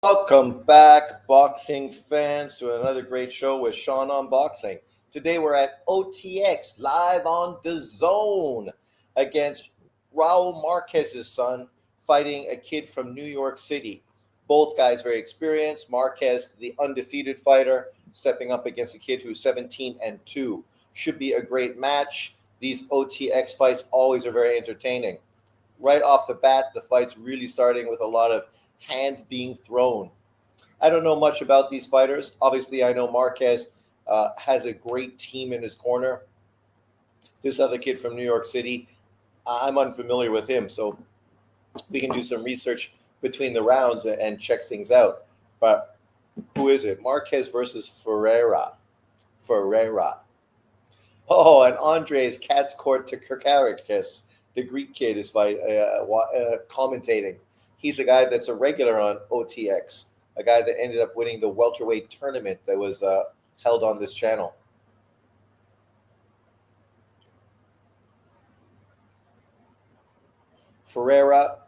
Welcome back, boxing fans, to another great show with Sean on Boxing. Today we're at OTX live on the Zone against Raul Marquez's son, fighting a kid from New York City. Both guys very experienced. Marquez, the undefeated fighter, stepping up against a kid who's 17-2. Should be a great match. These OTX fights always are very entertaining. Right off the bat, the fight's really starting with a lot of hands being thrown. I don't know much about these fighters. Obviously, I know Marquez has a great team in his corner. This other kid from New York City, I'm unfamiliar with him, so we can do some research between the rounds and check things out. But who is it? Marquez versus Ferreira. Ferreira. Oh, and Andres Cat's Court to Kirkarakis, the Greek kid, is commentating. He's a guy that's a regular on OTX, a guy that ended up winning the welterweight tournament that was held on this channel. Ferreira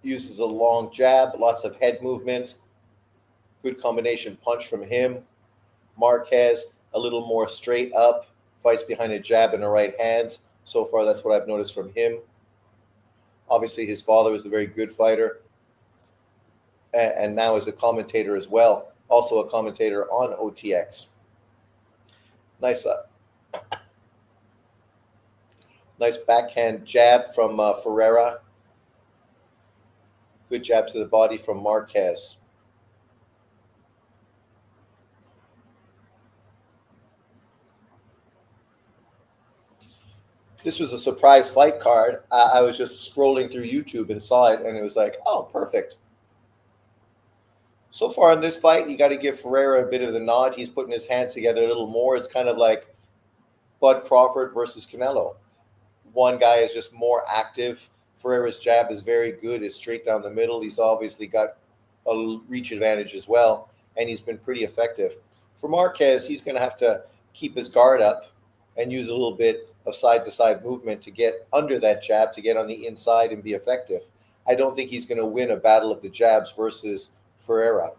uses a long jab, lots of head movement, good combination punch from him. Marquez, a little more straight up, fights behind a jab and a right hand. So far, that's what I've noticed from him. Obviously, his father is a very good fighter, and now is a commentator as well, also a commentator on OTX. Nice nice backhand jab from Ferreira. Good jab to the body from Marquez. This was a surprise fight card. I was just scrolling through YouTube and saw it, and it was like, oh, perfect. So far in this fight, you got to give Ferreira a bit of the nod. He's putting his hands together a little more. It's kind of like Bud Crawford versus Canelo. One guy is just more active. Ferreira's jab is very good. It's straight down the middle. He's obviously got a reach advantage as well, and he's been pretty effective. For Marquez, he's going to have to keep his guard up and use a little bit of side-to-side movement to get under that jab, to get on the inside and be effective. I don't think he's going to win a battle of the jabs versus Ferreira.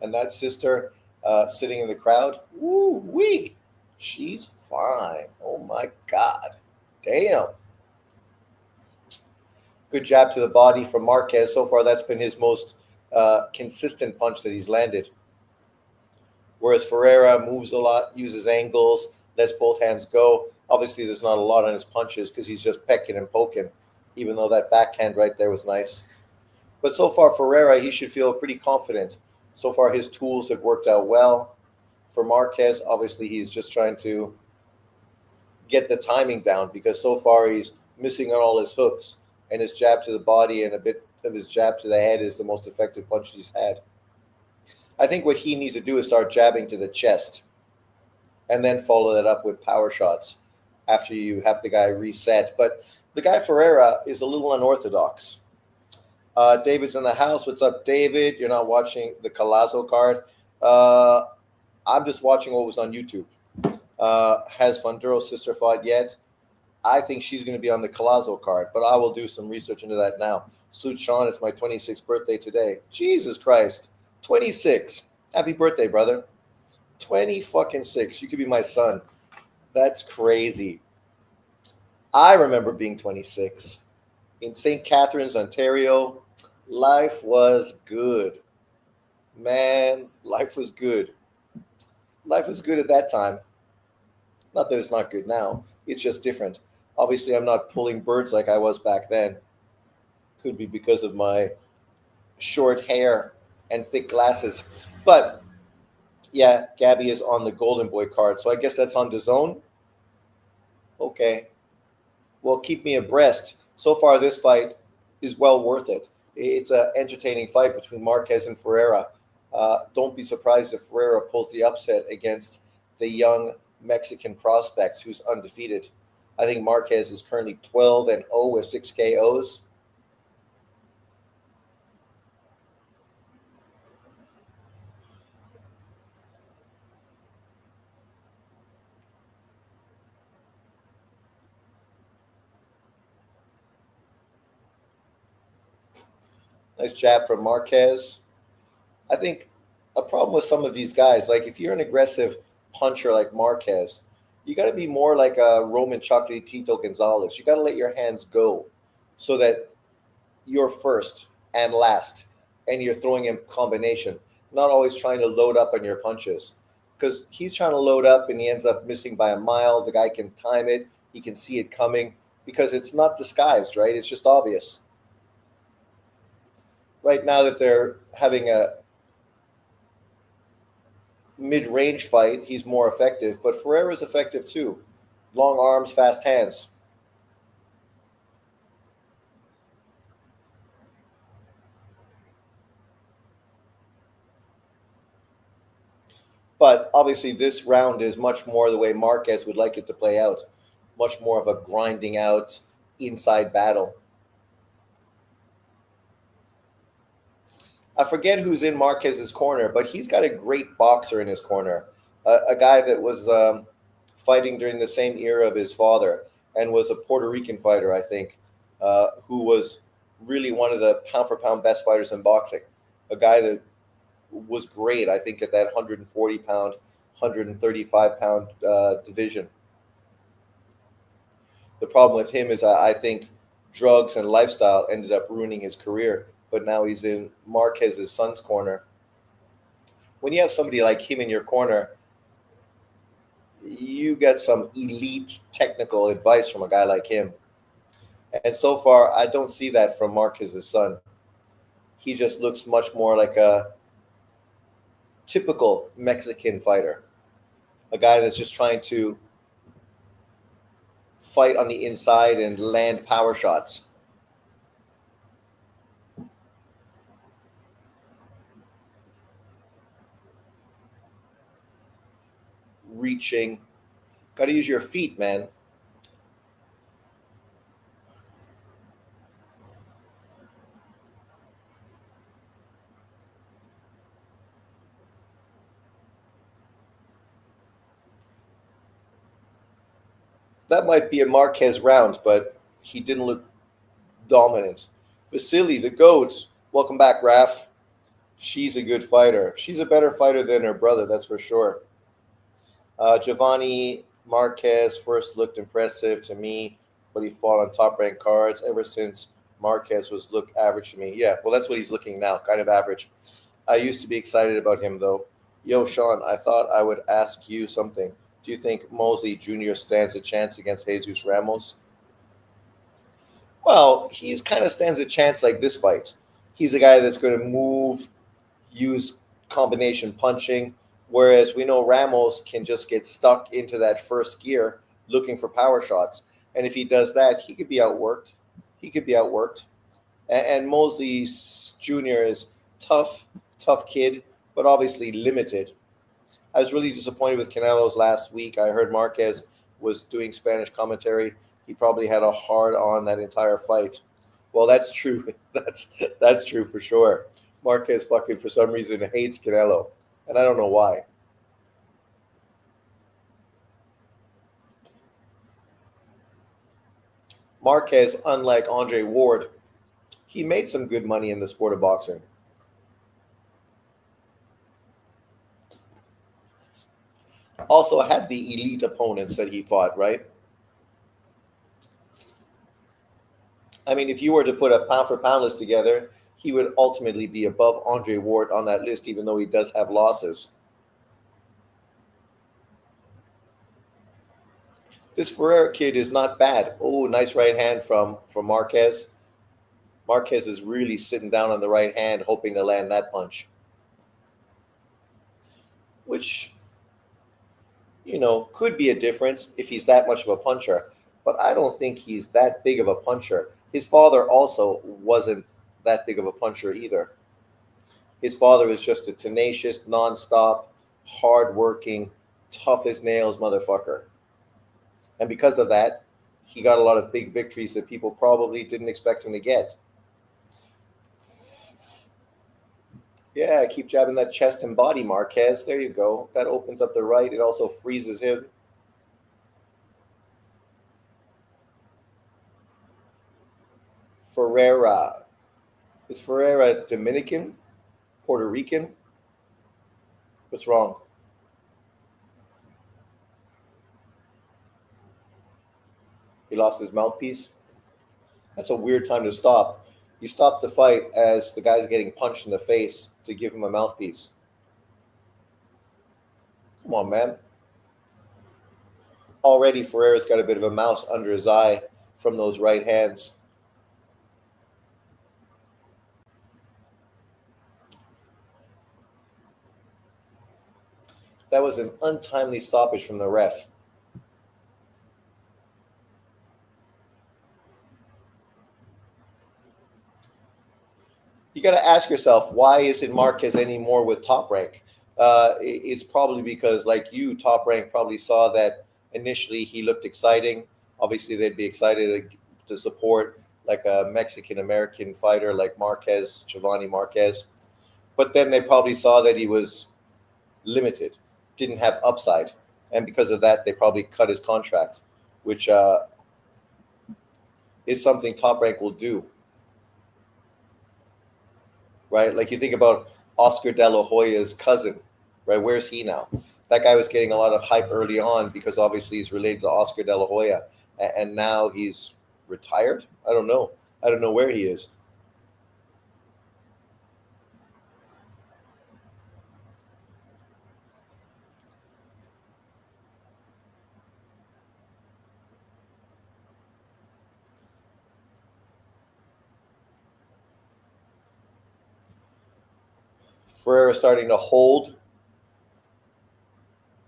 And that sister sitting in the crowd, woo-wee, she's fine. Oh, my God. Damn. Good jab to the body from Marquez. So far, that's been his most consistent punch that he's landed. Whereas Ferreira moves a lot, uses angles, lets both hands go. Obviously, there's not a lot on his punches because he's just pecking and poking, even though that backhand right there was nice. But so far, Ferreira, he should feel pretty confident. So far, his tools have worked out well. For Marquez, obviously, he's just trying to get the timing down because so far he's missing on all his hooks, and his jab to the body and a bit of his jab to the head is the most effective punch he's had. I think what he needs to do is start jabbing to the chest and then follow that up with power shots after you have the guy reset. But the guy Ferreira is a little unorthodox. David's in the house. What's up, David? You're not watching the Colazo card. I'm just watching what was on YouTube. Has Fonduro's sister fought yet? I think she's going to be on the Colazo card, but I will do some research into that now. Salute Sean, it's my 26th birthday today. Jesus Christ. 26. Happy birthday, brother. 20 fucking 6. You could be my son. That's crazy. I remember being 26 in St. Catharines, Ontario. Life was good. Man, life was good. Life was good at that time. Not that it's not good now. It's just different. Obviously, I'm not pulling birds like I was back then. Could be because of my short hair and thick glasses. But yeah, Gabby is on the Golden Boy card. So I guess that's on DAZN. Okay. Well, keep me abreast. So far, this fight is well worth it. It's an entertaining fight between Marquez and Ferreira. Don't be surprised if Ferreira pulls the upset against the young Mexican prospect who's undefeated. I think Marquez is currently 12-0 with 6 KOs. Nice jab from Marquez. I think a problem with some of these guys, like if you're an aggressive puncher like Marquez, you got to be more like a Roman Chocolatito Gonzalez. You got to let your hands go so that you're first and last and you're throwing in combination, not always trying to load up on your punches. Because he's trying to load up and he ends up missing by a mile. The guy can time it, he can see it coming because it's not disguised, right? It's just obvious. Right now that they're having a mid-range fight, he's more effective. But Ferreira's effective too. Long arms, fast hands. But obviously, this round is much more the way Marquez would like it to play out. Much more of a grinding out inside battle. I forget who's in Marquez's corner, but he's got a great boxer in his corner. A guy that was fighting during the same era of his father and was a Puerto Rican fighter, I think, who was really one of the pound for pound best fighters in boxing. A guy that was great, I think, at that 140 pound, 135 pound division. The problem with him is I think drugs and lifestyle ended up ruining his career. But now he's in Marquez's son's corner. When you have somebody like him in your corner, you get some elite technical advice from a guy like him. And so far, I don't see that from Marquez's son. He just looks much more like a typical Mexican fighter, a guy that's just trying to fight on the inside and land power shots. Reaching. Got to use your feet, man. That might be a Marquez round, but he didn't look dominant. Vasily, the GOAT. Welcome back, Raf. She's a good fighter. She's a better fighter than her brother, that's for sure. Giovanni Marquez first looked impressive to me, but he fought on top ranked cards. Ever since Marquez was looked average to me. Yeah, well, that's what he's looking now, kind of average. I used to be excited about him, though. Yo, Sean, I thought I would ask you something. Do you think Mosley Jr. stands a chance against Jesus Ramos? Well, he's kind of stands a chance like this fight. He's a guy that's going to move, use combination punching, whereas we know Ramos can just get stuck into that first gear looking for power shots. And if he does that, he could be outworked. He could be outworked. And Mosley Jr. is tough, tough kid, but obviously limited. I was really disappointed with Canelo's last week. I heard Marquez was doing Spanish commentary. He probably had a hard on that entire fight. Well, that's true. That's true for sure. Marquez fucking for some reason hates Canelo, and I don't know why. Marquez, unlike Andre Ward, he made some good money in the sport of boxing. Also had the elite opponents that he fought, right? I mean, if you were to put a pound for pound list together, he would ultimately be above Andre Ward on that list, even though he does have losses. This Ferrer kid is not bad. Oh, nice right hand from Marquez. Marquez is really sitting down on the right hand, hoping to land that punch, which could be a difference if he's that much of a puncher. But I don't think he's that big of a puncher. His father also wasn't that big of a puncher either. His father was just a tenacious, nonstop, hardworking, tough as nails motherfucker. And because of that, he got a lot of big victories that people probably didn't expect him to get. Yeah, keep jabbing that chest and body, Marquez. There you go. That opens up the right. It also freezes him. Ferreira. Is Ferreira Dominican? Puerto Rican? What's wrong? He lost his mouthpiece. That's a weird time to stop. You stop the fight as the guy's getting punched in the face to give him a mouthpiece. Come on, man. Already Ferreira's got a bit of a mouse under his eye from those right hands. That was an untimely stoppage from the ref. You got to ask yourself, why isn't Marquez anymore with Top Rank? It's probably because, like you, Top Rank probably saw that initially he looked exciting. Obviously, they'd be excited to support like a Mexican American fighter like Marquez, Giovanni Marquez. But then they probably saw that he was limited, didn't have upside. And because of that, they probably cut his contract, which is something Top Rank will do, right? Like you think about Oscar De La Hoya's cousin, right? Where's he now? That guy was getting a lot of hype early on because obviously he's related to Oscar De La Hoya, and now he's retired. I don't know. I don't know where he is. Ferreira starting to hold.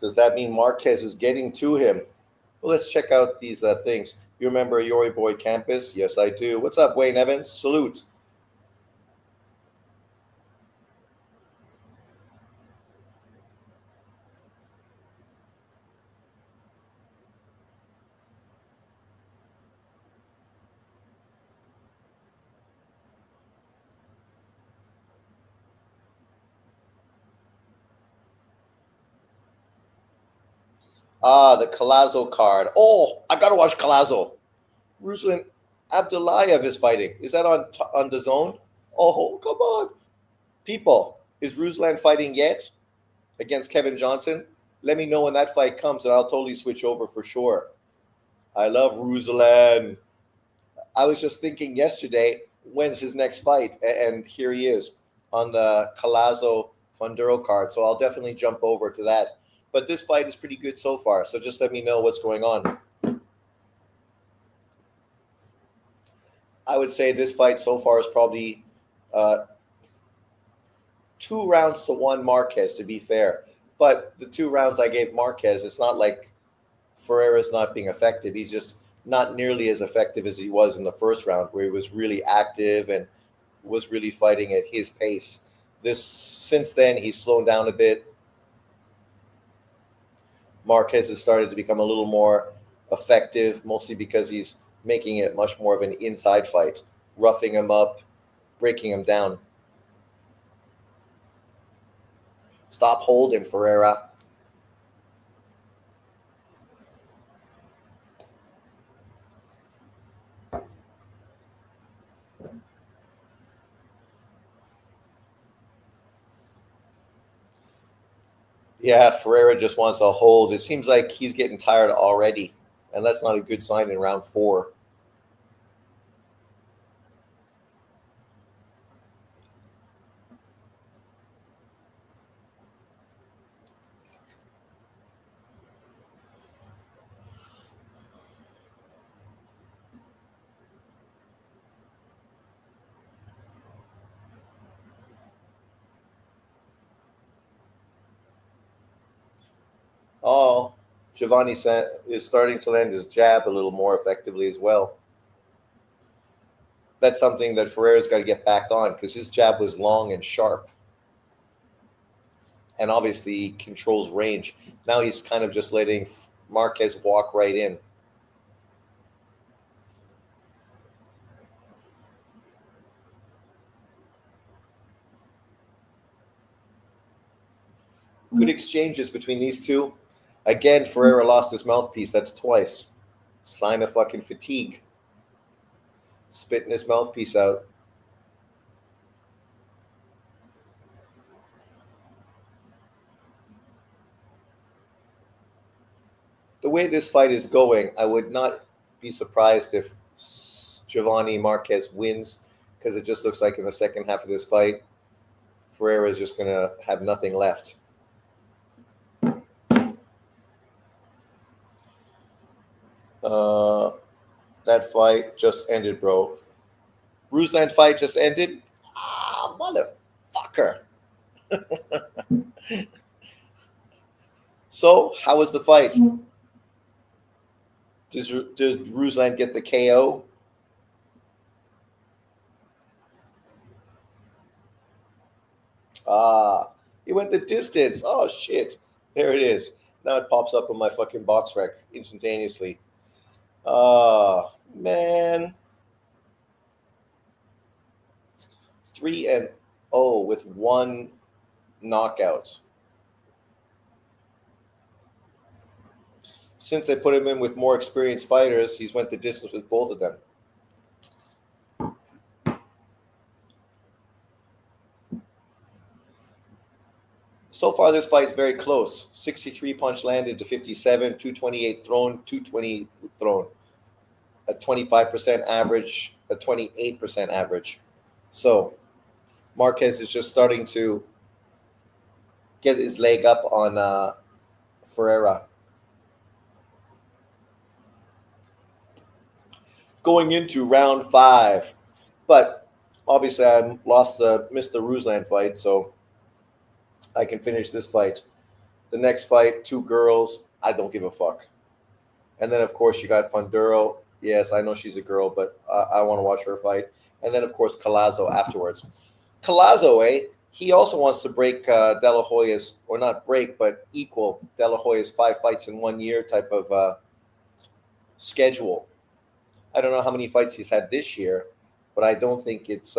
Does that mean Marquez is getting to him? Well, let's check out these things. You remember Yori Boy Campus? Yes, I do. What's up, Wayne Evans? Salute. Ah, the Colazo card. Oh, I gotta watch Colazo. Ruslan Abdullayev is fighting. Is that on the zone? Oh, come on, people. Is Ruslan fighting yet against Kevin Johnson? Let me know when that fight comes, and I'll totally switch over for sure. I love Ruslan. I was just thinking yesterday, when's his next fight? And here he is on the Colazo Funduro card. So I'll definitely jump over to that. But this fight is pretty good so far. So just let me know what's going on. I would say this fight so far is probably 2 rounds to one Marquez, to be fair. But the 2 rounds I gave Marquez, it's not like Ferreira's not being effective. He's just not nearly as effective as he was in the first round, where he was really active and was really fighting at his pace. This since then he's slowed down a bit. Marquez has started to become a little more effective, mostly because he's making it much more of an inside fight, roughing him up, breaking him down. Stop holding, Ferreira. Yeah, Ferreira just wants to hold. It seems like he's getting tired already, and that's not a good sign in round 4. Oh, Giovanni is starting to land his jab a little more effectively as well. That's something that Ferreira's got to get back on because his jab was long and sharp, and obviously controls range. Now he's kind of just letting Marquez walk right in. Good exchanges between these two. Again, Ferreira lost his mouthpiece. That's twice. Sign of fucking fatigue. Spitting his mouthpiece out. way this fight is going, I would not be surprised if Giovanni Marquez wins, because it just looks like in the second half of this fight, Ferreira is just going to have nothing left. That fight just ended, bro. Ruslan fight just ended? Ah, motherfucker. So, how was the fight? Does Ruslan get the KO? Ah, he went the distance. Oh, shit. There it is. Now it pops up on my fucking box rec instantaneously. Ah, man. 3-0 with one knockout. Since they put him in with more experienced fighters, he's went the distance with both of them. So far, this fight's very close. 63 punch landed to 57, 228 thrown, 220 thrown. A 25% average, a 28% average. So Marquez is just starting to get his leg up on Ferreira. Going into round 5. But obviously I missed the Ruslan fight, so I can finish this fight. The next fight, 2 girls, I don't give a fuck. And then, of course, you got Funduro. Yes, I know she's a girl, but I want to watch her fight. And then, of course, Collazo afterwards. Collazo, he also wants to break De La Hoya's, or not break, but equal De La Hoya's 5 fights in 1 year type of schedule. I don't know how many fights he's had this year, but I don't think it's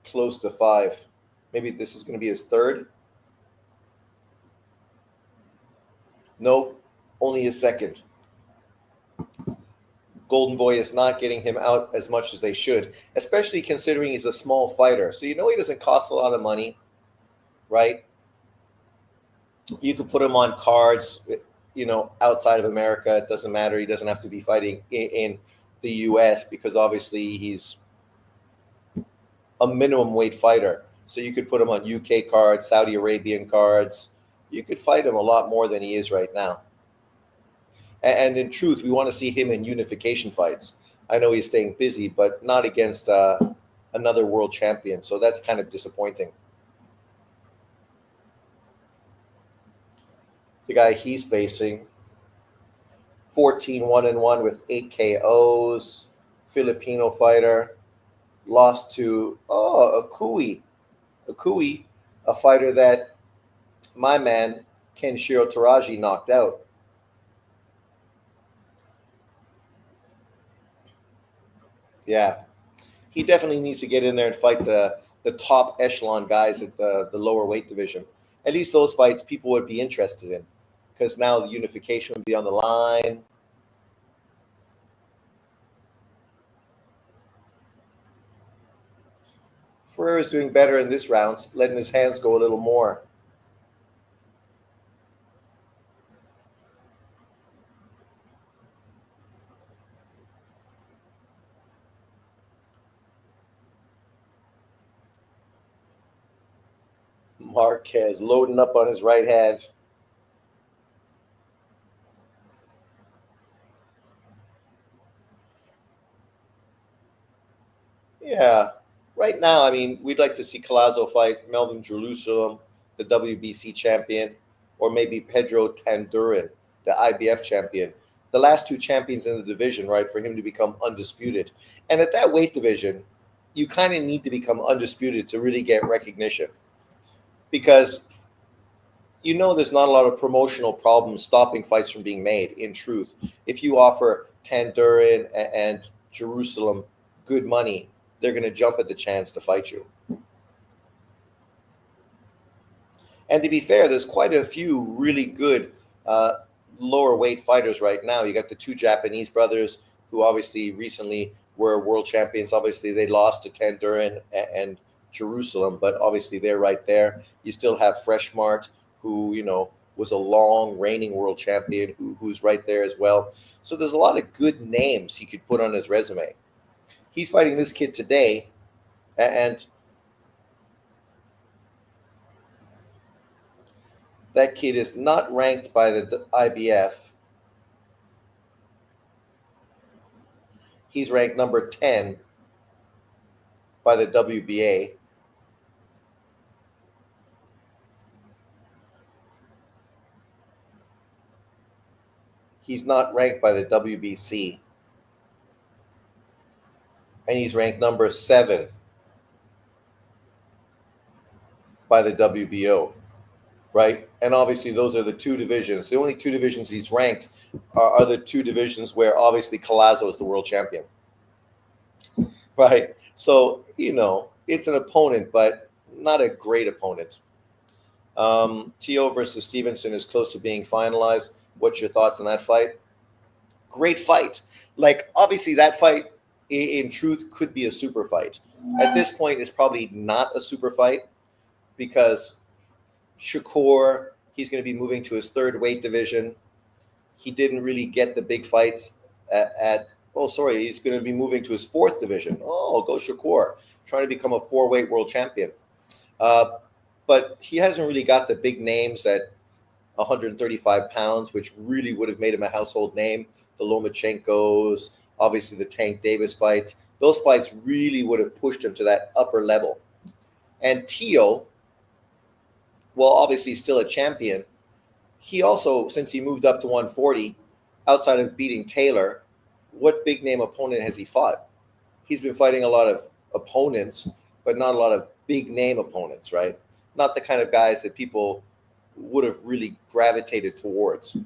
close to 5. Maybe this is going to be his 3rd. No, only his 2nd. Golden Boy is not getting him out as much as they should, especially considering he's a small fighter. So he doesn't cost a lot of money, right? You could put him on cards, outside of America. It doesn't matter. He doesn't have to be fighting in the U.S. because obviously he's a minimum weight fighter. So you could put him on UK cards, Saudi Arabian cards. You could fight him a lot more than he is right now. And in truth, we want to see him in unification fights. I know he's staying busy, but not against another world champion. So that's kind of disappointing. The guy he's facing, 14-1-1 with 8 KOs, Filipino fighter, lost to Akui, a fighter that my man Kenshiro Taraji knocked out. Yeah, he definitely needs to get in there and fight the top echelon guys at the lower weight division. At least those fights people would be interested in, because now the unification would be on the line. Ferreira's doing better in this round, letting his hands go a little more. Marquez loading up on his right hand. Yeah. Right now, I mean, we'd like to see Collazo fight Melvin Jerusalem, the WBC champion, or maybe Pedro Tandurin, the IBF champion. The last 2 champions in the division, right, for him to become undisputed. And at that weight division, you kind of need to become undisputed to really get recognition. Because there's not a lot of promotional problems stopping fights from being made, in truth. If you offer Tandurin and Jerusalem good money, they're going to jump at the chance to fight you. And to be fair, there's quite a few really good lower weight fighters right now. You got the 2 Japanese brothers who obviously recently were world champions. Obviously, they lost to Tandurin and Jerusalem, but obviously they're right there. You still have Freshmart, who, was a long reigning world champion who's right there as well. So there's a lot of good names he could put on his resume. He's fighting this kid today, and that kid is not ranked by the IBF. He's ranked number 10 by the WBA. He's not ranked by the WBC. And he's ranked number 7 by the WBO, right? And obviously those are the two divisions. The only two divisions he's ranked are the two divisions where obviously Collazo is the world champion, right? So, it's an opponent, but not a great opponent. Teo versus Stevenson is close to being finalized. What's your thoughts on that fight? Great fight. Like, obviously that fight in truth could be a super fight. At this point, it's probably not a super fight because Shakur, he's going to be moving to his third weight division. He didn't really get the big fights he's going to be moving to his fourth division. Oh, go Shakur, trying to become a 4-weight world champion. But he hasn't really got the big names at 135 pounds, which really would have made him a household name. The Lomachenkos, obviously the Tank Davis fights. Those fights really would have pushed him to that upper level. And Teo, well, obviously still a champion, he also, since he moved up to 140, outside of beating Taylor, what big name opponent has he fought? He's been fighting a lot of opponents, but not a lot of big name opponents, right? Not the kind of guys that people would have really gravitated towards.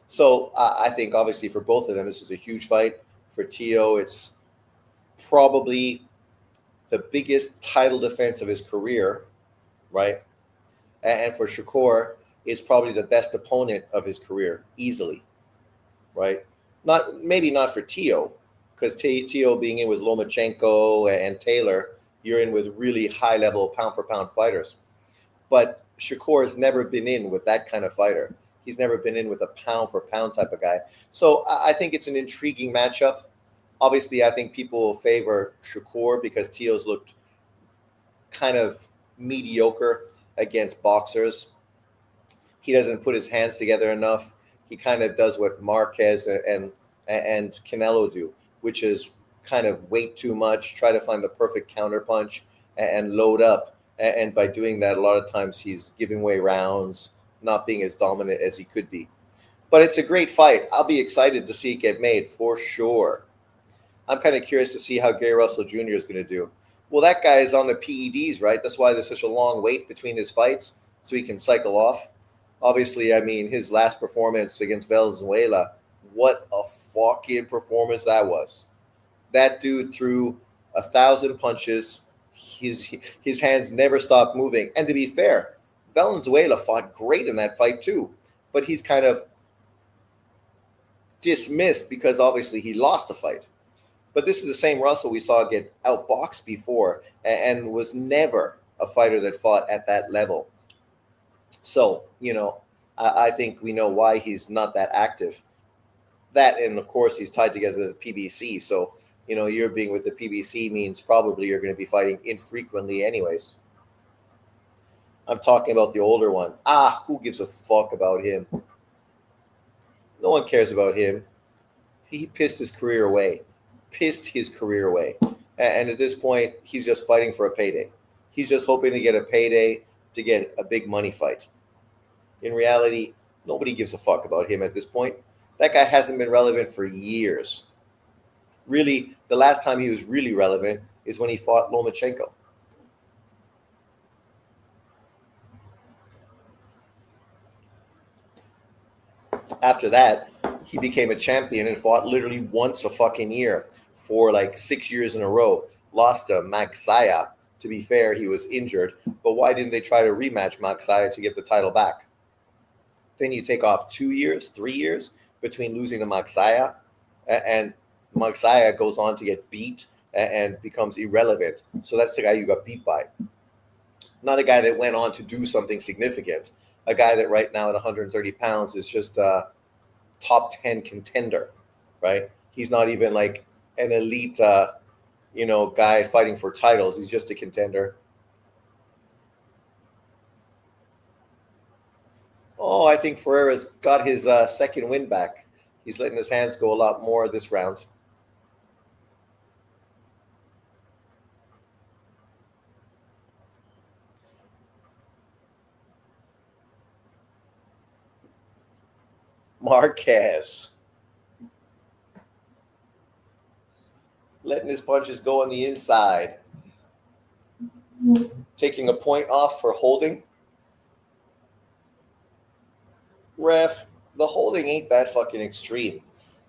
So I think obviously for both of them, this is a huge fight. For Teo, it's probably the biggest title defense of his career, right? And for Shakur, it's probably the best opponent of his career, easily, right? Maybe not for Teo, because Teo being in with Lomachenko and Taylor, you're in with really high-level pound-for-pound fighters. But Shakur has never been in with that kind of fighter. He's never been in with a pound-for-pound type of guy. So I think it's an intriguing matchup. Obviously, I think people will favor Shakur because Teo's looked kind of mediocre against boxers. He doesn't put his hands together enough. He kind of does what Marquez and Canelo do, which is kind of wait too much, try to find the perfect counterpunch and load up. And by doing that, a lot of times he's giving away rounds, not being as dominant as he could be. But it's a great fight. I'll be excited to see it get made for sure. I'm kind of curious to see how Gary Russell Jr. is going to do. Well, that guy is on the PEDs, right? That's why there's such a long wait between his fights, so he can cycle off. Obviously, I mean, his last performance against Valenzuela, what a fucking performance that was. That dude threw 1,000 punches. His hands never stopped moving. And to be fair, Valenzuela fought great in that fight too. But he's kind of dismissed because obviously he lost the fight. But this is the same Russell we saw get outboxed before and was never a fighter that fought at that level. So, I think we know why he's not that active. That, and of course, he's tied together with the PBC. So, you're being with the PBC means probably you're going to be fighting infrequently anyways. I'm talking about the older one. Who gives a fuck about him? No one cares about him. He pissed his career away. And at this point, he's just fighting for a payday. He's just hoping to get a payday to get a big money fight. In reality, nobody gives a fuck about him at this point. That guy hasn't been relevant for years. Really, the last time he was really relevant is when he fought Lomachenko. After that, he became a champion and fought literally once a fucking year for like 6 years in a row. Lost to Magsaya. To be fair, he was injured. But why didn't they try to rematch Magsaya to get the title back? Then you take off 2 years, 3 years between losing to Magsaya, and Magsaya goes on to get beat and becomes irrelevant. So that's the guy you got beat by. Not a guy that went on to do something significant. a guy that right now at 130 pounds is just a top 10 contender, right? He's not even like an elite, guy fighting for titles. He's just a contender. Oh, I think Ferreira's got his second win back. He's letting his hands go a lot more this round. Marquez letting his punches go on the inside, taking a point off for holding. Ref, the holding ain't that fucking extreme.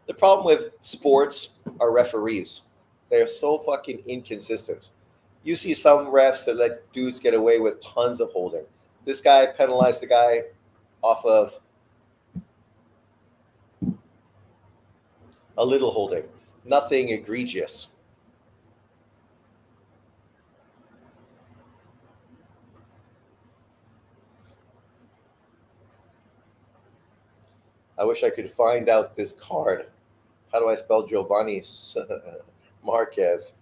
The problem with sports are referees. They're so fucking inconsistent. You see some refs that let dudes get away with tons of holding. This guy penalized the guy off of a little holding, nothing egregious. I wish I could find out this card. How do I spell Giovanni Marquez?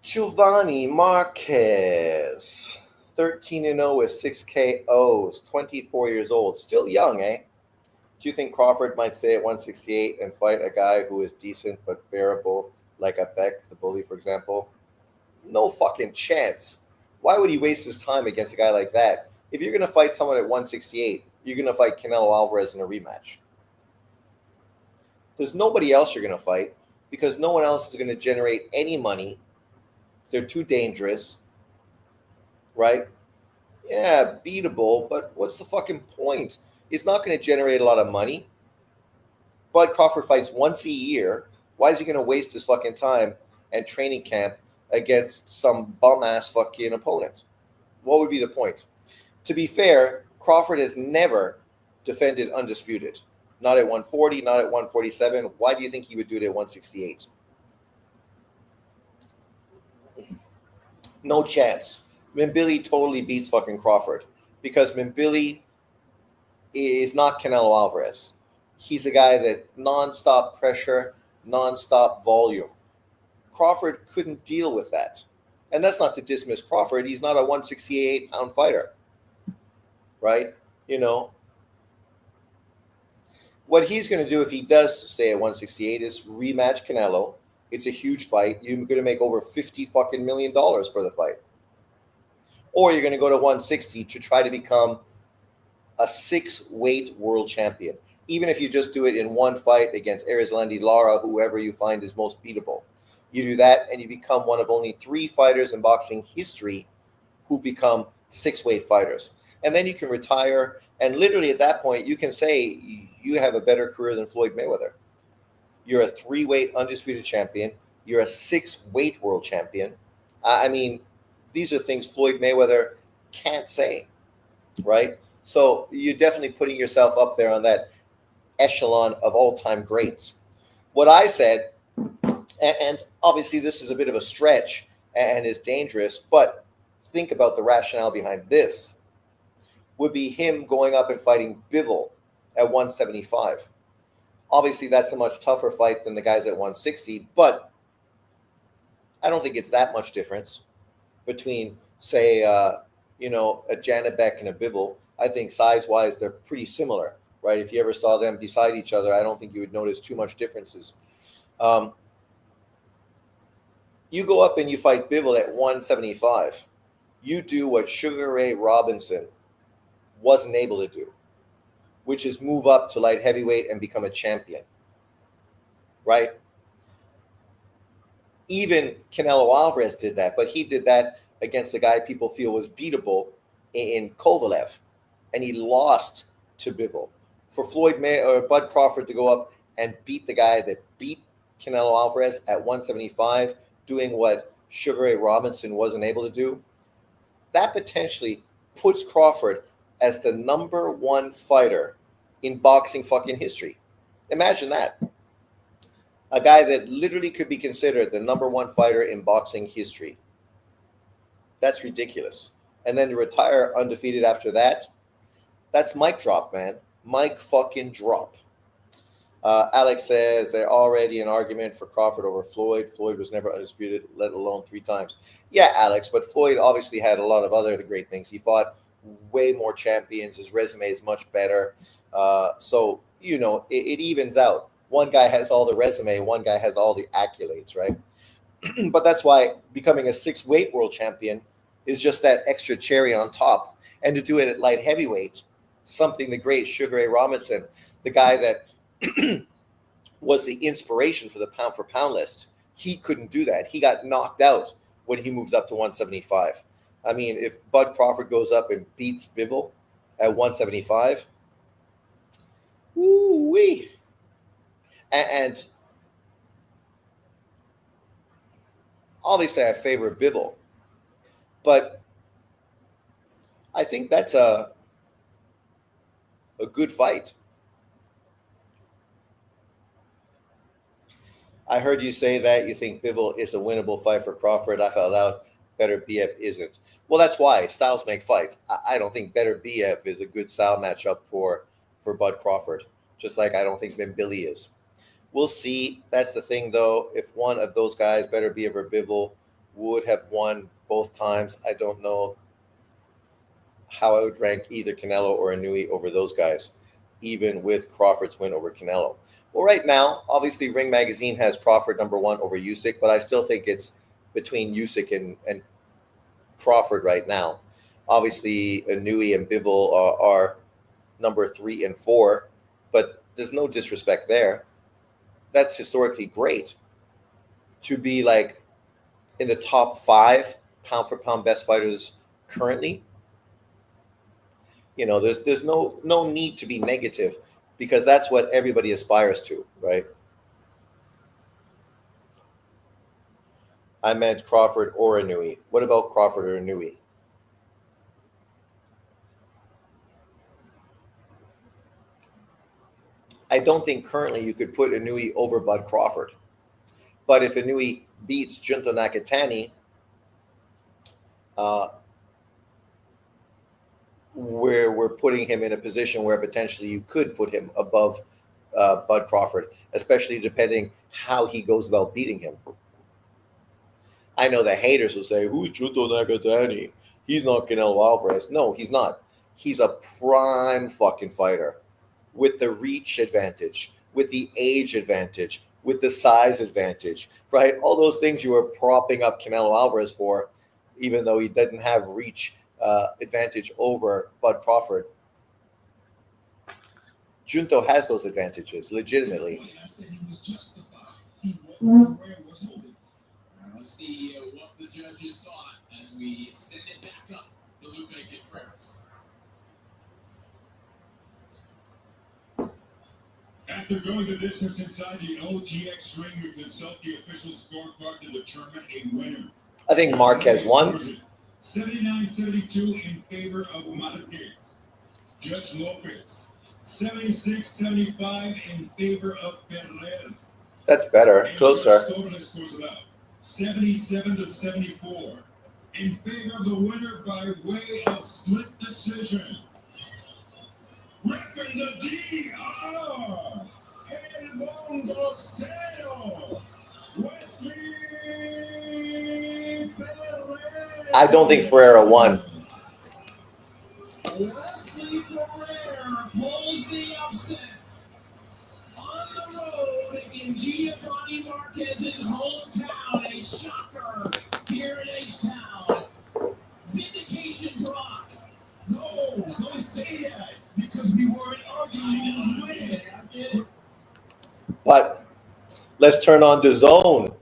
Giovanni Marquez, 13-0 with 6 KOs, 24 years old, still young, eh? Do you think Crawford might stay at 168 and fight a guy who is decent but bearable, like a Beck, the bully, for example? No fucking chance. Why would he waste his time against a guy like that? If you're going to fight someone at 168, you're going to fight Canelo Alvarez in a rematch. There's nobody else you're going to fight because no one else is going to generate any money. They're too dangerous, right? Yeah, beatable, but what's the fucking point? He's not going to generate a lot of money. Bud Crawford fights once a year. Why is he going to waste his fucking time and training camp against some bum ass fucking opponent? What would be the point? To be fair, Crawford has never defended undisputed. Not at 140, not at 147. Why do you think he would do it at 168? No chance. Mimbili totally beats fucking Crawford because Mimbili is not Canelo Alvarez. He's a guy that nonstop pressure, nonstop volume. Crawford couldn't deal with that. And that's not to dismiss Crawford. He's not a 168-pound fighter, right? What he's going to do if he does stay at 168 is rematch Canelo. It's a huge fight. You're going to make over $50 fucking million for the fight. Or you're going to go to 160 to try to become a 6-weight world champion. Even if you just do it in one fight against Erislandy Lara, whoever you find is most beatable. You do that and you become one of only 3 fighters in boxing history who've become 6-weight fighters. And then you can retire. And literally at that point, you can say you have a better career than Floyd Mayweather. You're a 3-weight undisputed champion. You're a 6-weight world champion. I mean, these are things Floyd Mayweather can't say, right? So you're definitely putting yourself up there on that echelon of all-time greats. What I said, and obviously this is a bit of a stretch and is dangerous, but think about the rationale behind this, would be him going up and fighting Bivol at 175. Obviously, that's a much tougher fight than the guys at 160, but I don't think it's that much difference between, say, a Janibek and a Bivol. I think size-wise, they're pretty similar, right? If you ever saw them beside each other, I don't think you would notice too much differences. You go up and you fight Bivol at 175. You do what Sugar Ray Robinson wasn't able to do, which is move up to light heavyweight and become a champion, right? Even Canelo Alvarez did that, but he did that against a guy people feel was beatable in Kovalev, and he lost to Bivol. For Bud Crawford to go up and beat the guy that beat Canelo Alvarez at 175, doing what Sugar Ray Robinson wasn't able to do, that potentially puts Crawford as the #1 fighter in boxing fucking history. Imagine that. A guy that literally could be considered the #1 fighter in boxing history. That's ridiculous. And then to retire undefeated after that, that's mic drop, man. Mic fucking drop. Alex says they're already an argument for Crawford over Floyd. Floyd was never undisputed, let alone 3 times. Yeah, Alex, but Floyd obviously had a lot of other great things. He fought way more champions. His resume is much better. So, it evens out. One guy has all the resume, one guy has all the accolades, right? But that's why becoming a 6-weight world champion is just that extra cherry on top. And to do it at light heavyweight, something the great Sugar Ray Robinson, the guy that was the inspiration for the pound for pound list, he couldn't do that. He got knocked out when he moved up to 175. I mean, if Bud Crawford goes up and beats Bivol at 175, woo-wee. And obviously I favor Bivol, but I think that's a good fight. I heard you say that you think Bivol is a winnable fight for Crawford. I felt out. Better BF isn't. Well, that's why styles make fights. I don't think Better BF is a good style matchup for Bud Crawford, just like I don't think Billy is. We'll see. That's the thing, though. If one of those guys, Better BF or Bivol, would have won both times, I don't know how I would rank either Canelo or Inouye over those guys, even with Crawford's win over Canelo. Well, right now, obviously, Ring Magazine has Crawford #1 over Usyk, but I still think it's between Usyk and Crawford right now. Obviously, Inouye and Bivol are number 3 and 4, but there's no disrespect there. That's historically great to be like in the top 5 pound for pound best fighters currently. There's no need to be negative because that's what everybody aspires to, right? I meant Crawford or Inouye. What about Crawford or Inouye? I don't think currently you could put Inouye over Bud Crawford. But if Inouye beats Junto Nakatani, we're putting him in a position where potentially you could put him above Bud Crawford, especially depending how he goes about beating him. I know the haters will say, who's Junto Nakatani? He's not Canelo Alvarez. No, he's not. He's a prime fucking fighter with the reach advantage, with the age advantage, with the size advantage, right? All those things you were propping up Canelo Alvarez for, even though he didn't have reach advantage over Bud Crawford. Junto has those advantages, legitimately. Let's see what the judges thought as we send it back up to Luque Contreras. After going the distance inside the OTX ring, we consult the official scorecard to determine a winner. I think Marquez won. 79-72 in favor of Marquez. Judge Lopez. 76-75 in favor of Ferrer. That's better. Closer. 77-74 in favor of the winner by way of split decision. Repping the DR, El Bongocero, Wesley Ferrer. I don't think Ferreira won. Wesley Ferrer pulls the upset on the road in Giovanni Marquez's hometown. A shocker here in H-Town. Vindication Brock. No, don't say that because we weren't arguing he was winning. But let's turn on the zone.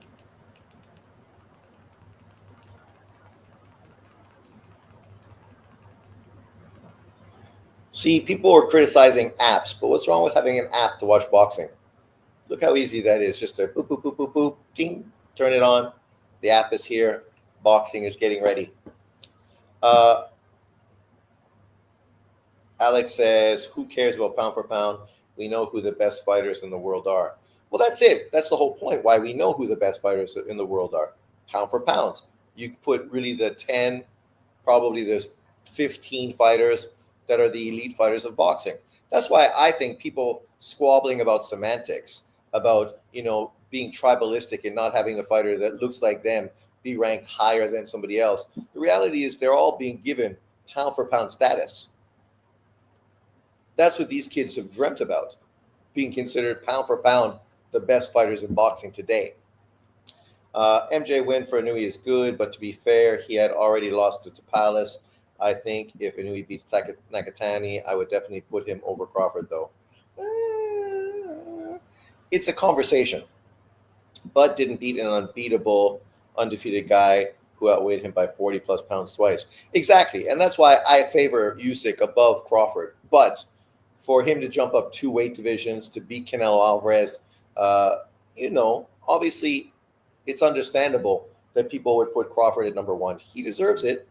See, people are criticizing apps, but what's wrong with having an app to watch boxing? Look how easy that is. Just to boop, boop, boop, boop, boop, ding, turn it on. The app is here. Boxing is getting ready. Uh, Alex says, who cares about pound for pound? We know who the best fighters in the world are. Well, that's it. That's the whole point why we know who the best fighters in the world are. Pound for pound. You put really the 10, probably there's 15 fighters that are the elite fighters of boxing. That's why I think people squabbling about semantics, about, being tribalistic and not having a fighter that looks like them be ranked higher than somebody else. The reality is they're all being given pound for pound status. That's what these kids have dreamt about, being considered pound for pound the best fighters in boxing today. MJ win for Inui is good, but to be fair, he had already lost to Palace. I think if Inui beats Nakatani, I would definitely put him over Crawford, though. It's a conversation. Bud didn't beat an unbeatable, undefeated guy who outweighed him by 40 plus pounds twice. Exactly. And that's why I favor Usyk above Crawford. But for him to jump up 2 weight divisions to beat Canelo Alvarez, obviously it's understandable that people would put Crawford at number 1. He deserves it,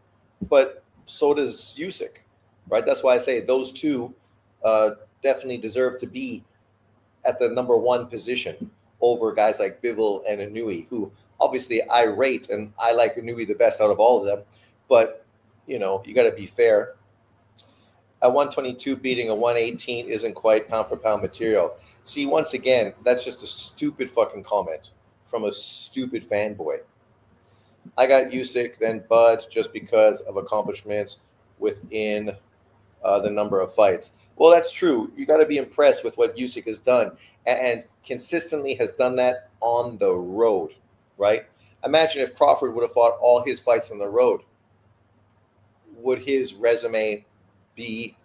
but so does Usyk, right? That's why I say those two definitely deserve to be at the number 1 position over guys like Bivol and Inui, who obviously I rate, and I like Inui the best out of all of them. But, you got to be fair. A 122 beating a 118 isn't quite pound for pound material. See, once again, that's just a stupid fucking comment from a stupid fanboy. I got Usyk, then Bud, just because of accomplishments within the number of fights. Well, that's true. You got to be impressed with what Usyk has done, and consistently has done that on the road, right? Imagine if Crawford would have fought all his fights on the road. Would his resume be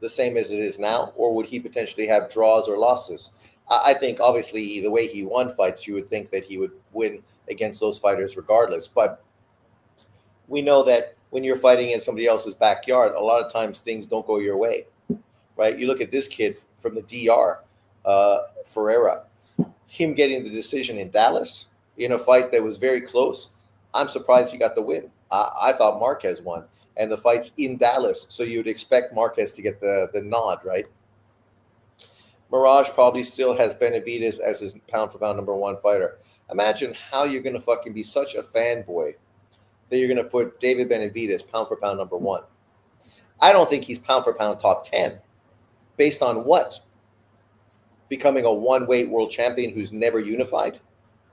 the same as it is now, or would he potentially have draws or losses? I think obviously the way he won fights, you would think that he would win against those fighters regardless. But we know that when you're fighting in somebody else's backyard, a lot of times things don't go your way, right? You look at this kid from the DR, Ferreira, him getting the decision in Dallas in a fight that was very close. I'm surprised he got the win. I thought Marquez won, and the fight's in Dallas, so you'd expect Marquez to get the nod, right? Mirage probably still has Benavidez as his pound for pound number 1 fighter. Imagine how you're going to fucking be such a fanboy that you're going to put David Benavidez pound for pound number 1. I don't think he's pound for pound top 10. Based on what? Becoming a 1-weight world champion who's never unified?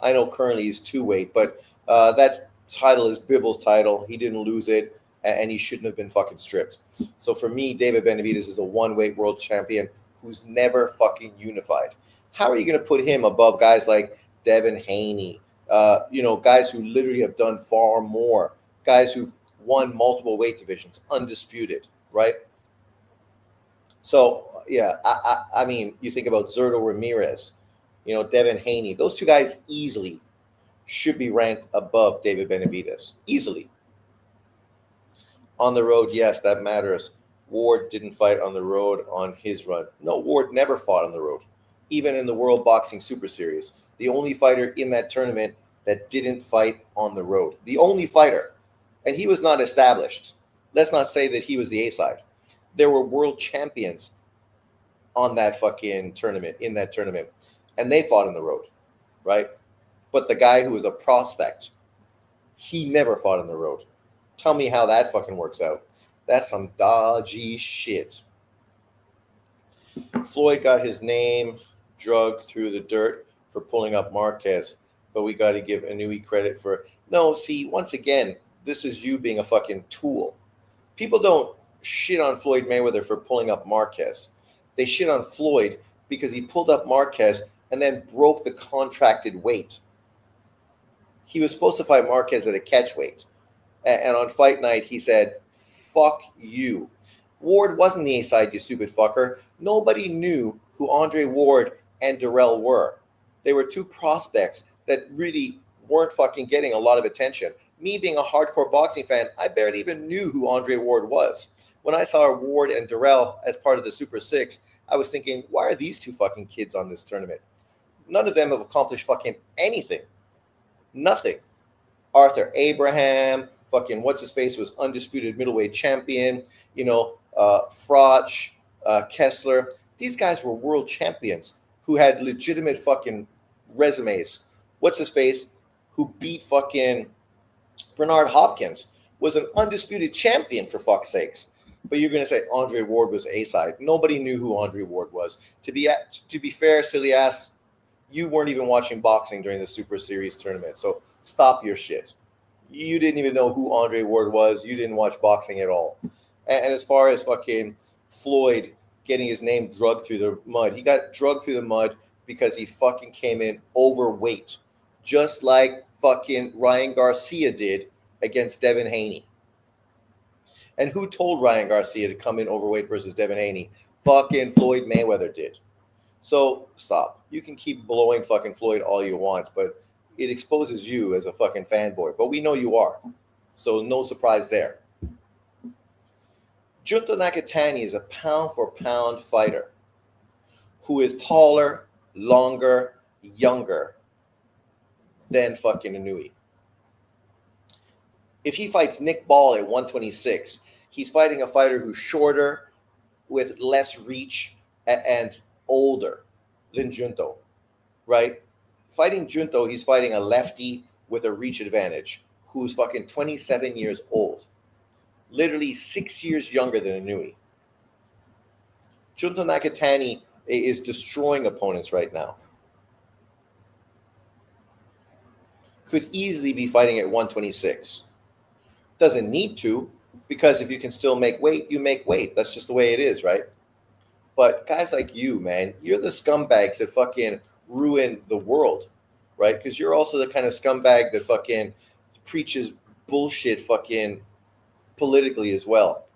I know currently he's 2-weight, but that title is Bivol's title. He didn't lose it, and he shouldn't have been fucking stripped. So for me, David Benavidez is a 1-weight world champion who's never fucking unified. How are you going to put him above guys like Devin Haney, guys who literally have done far more, guys who've won multiple weight divisions, undisputed, right? So, yeah, I mean, you think about Zurdo Ramirez, Devin Haney. Those 2 guys easily should be ranked above David Benavidez. Easily. On the road, yes, that matters. Ward didn't fight on the road on his run. No, Ward never fought on the road, even in the World Boxing Super Series. The only fighter in that tournament that didn't fight on the road. The only fighter. And he was not established. Let's not say that he was the A-side. There were world champions on that fucking tournament, in that tournament. And they fought on the road, right? But the guy who was a prospect, he never fought on the road. Tell me how that fucking works out. That's some dodgy shit. Floyd got his name drugged through the dirt for pulling up Marquez, but we got to give Inui credit for... No, see, once again, this is you being a fucking tool. People don't shit on Floyd Mayweather for pulling up Marquez. They shit on Floyd because he pulled up Marquez and then broke the contracted weight. He was supposed to fight Marquez at a catch weight. And on fight night, he said, fuck you. Ward wasn't the A-side, you stupid fucker. Nobody knew who Andre Ward and Durrell were. They were 2 prospects that really weren't fucking getting a lot of attention. Me being a hardcore boxing fan, I barely even knew who Andre Ward was. When I saw Ward and Durrell as part of the Super 6, I was thinking, why are these 2 fucking kids on this tournament? None of them have accomplished fucking anything. Nothing. Arthur Abraham, Fucking what's his face was undisputed middleweight champion. Froch, Kessler. These guys were world champions who had legitimate fucking resumes. What's his face, who beat fucking Bernard Hopkins, was an undisputed champion, for fuck's sakes. But you're going to say Andre Ward was A-side. Nobody knew who Andre Ward was. To be fair, silly ass, you weren't even watching boxing during the Super Series tournament. So stop your shit. You didn't even know who Andre Ward was. You didn't watch boxing at all. And as far as fucking Floyd getting his name drugged through the mud, he got drugged through the mud because he fucking came in overweight, just like fucking Ryan Garcia did against Devin Haney. And who told Ryan Garcia to come in overweight versus Devin Haney? Fucking Floyd Mayweather did. So stop. You can keep blowing fucking Floyd all you want, but it exposes you as a fucking fanboy. But we know you are. So no surprise there. Junto Nakatani is a pound-for-pound fighter who is taller, longer, younger than fucking Inoue. If he fights Nick Ball at 126, he's fighting a fighter who's shorter, with less reach, and older than Junto, right? Fighting Junto, he's fighting a lefty with a reach advantage who's fucking 27 years old. Literally 6 years younger than Inoue. Junto Nakatani is destroying opponents right now. Could easily be fighting at 126. Doesn't need to, because if you can still make weight, you make weight. That's just the way it is, right? But guys like you, man, you're the scumbags that fucking ruin the world, right? Because you're also the kind of scumbag that fucking preaches bullshit fucking politically as well.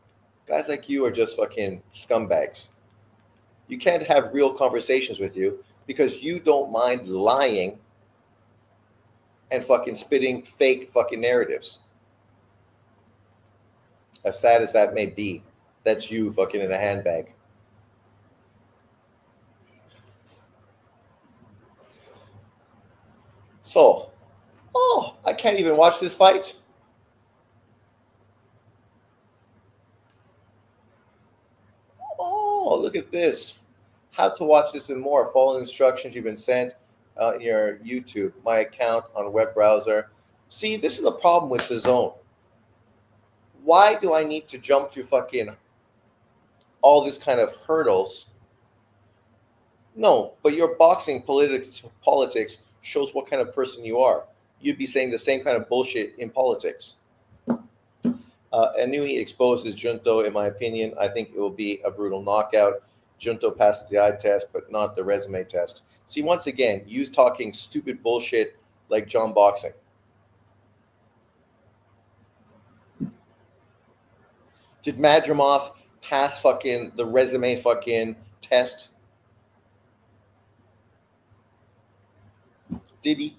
Guys like you are just fucking scumbags. You can't have real conversations with you because you don't mind lying and fucking spitting fake fucking narratives. As sad as that may be, that's you fucking in a handbag. So, I can't even watch this fight. Oh, look at this. How to watch this and more. Follow the instructions you've been sent in your YouTube, my account on a web browser. See, this is the problem with DAZN. Why do I need to jump through fucking all this kind of hurdles? No, but your boxing politics shows what kind of person you are. You'd be saying the same kind of bullshit in politics. Inoue exposes Junto, in my opinion. I think it will be a brutal knockout. Junto passes the eye test, but not the resume test. See, once again, you talking stupid bullshit like John Boxing. Did Madrimov pass fucking the resume fucking test? Did he?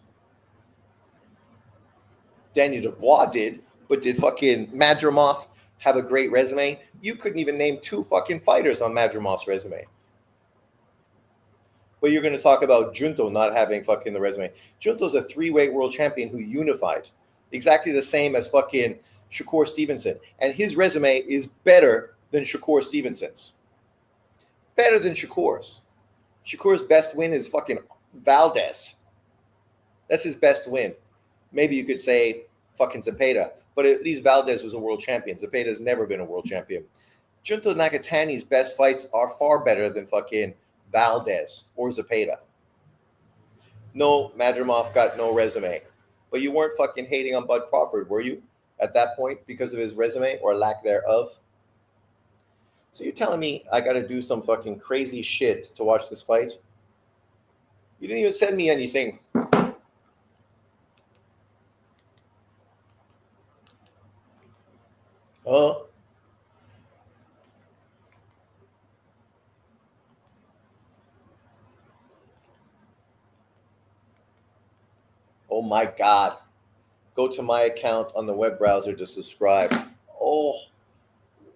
Daniel Dubois did, but did fucking Madrimov have a great resume? You couldn't even name two fucking fighters on Madrimov's resume. But you're going to talk about Junto not having fucking the resume. Junto's a 3-weight world champion who unified. Exactly the same as fucking Shakur Stevenson. And his resume is better than Shakur Stevenson's. Better than Shakur's. Shakur's best win is fucking Valdez. That's his best win. Maybe you could say fucking Zepeda, but at least Valdez was a world champion. Zepeda's never been a world champion. Junto Nakatani's best fights are far better than fucking Valdez or Zepeda. No, Madrimov got no resume. But you weren't fucking hating on Bud Crawford, were you? At that point, because of his resume or lack thereof? So you're telling me I got to do some fucking crazy shit to watch this fight? You didn't even send me anything. Oh my God. Go to my account on the web browser to subscribe. Oh,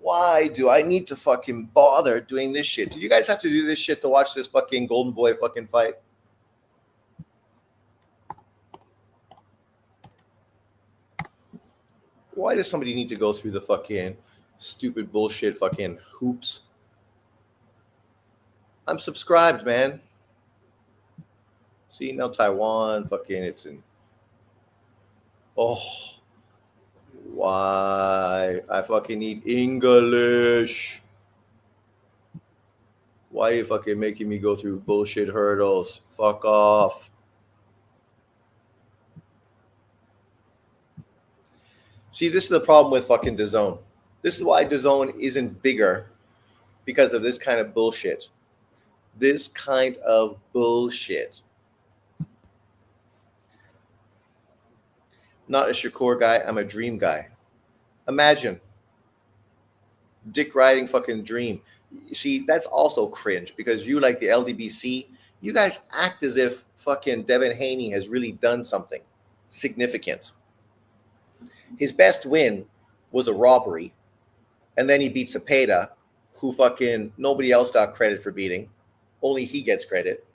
why do I need to fucking bother doing this shit? Did you guys have to do this shit to watch this fucking Golden Boy fucking fight? Why does somebody need to go through the fucking stupid bullshit fucking hoops? I'm subscribed, man. See, now Taiwan, fucking, it's in. Oh, why? I fucking need English. Why are you fucking making me go through bullshit hurdles? Fuck off. See, this is the problem with fucking DAZN. This is why DAZN isn't bigger, because of this kind of bullshit. This kind of bullshit. Not a Shakur guy, I'm a Dream guy. Imagine Dick riding fucking Dream. See, that's also cringe, because you, like the LDBC, you guys act as if fucking Devin Haney has really done something significant. His best win was a robbery, and then he beat Cepeda, who fucking nobody else got credit for beating. Only he gets credit.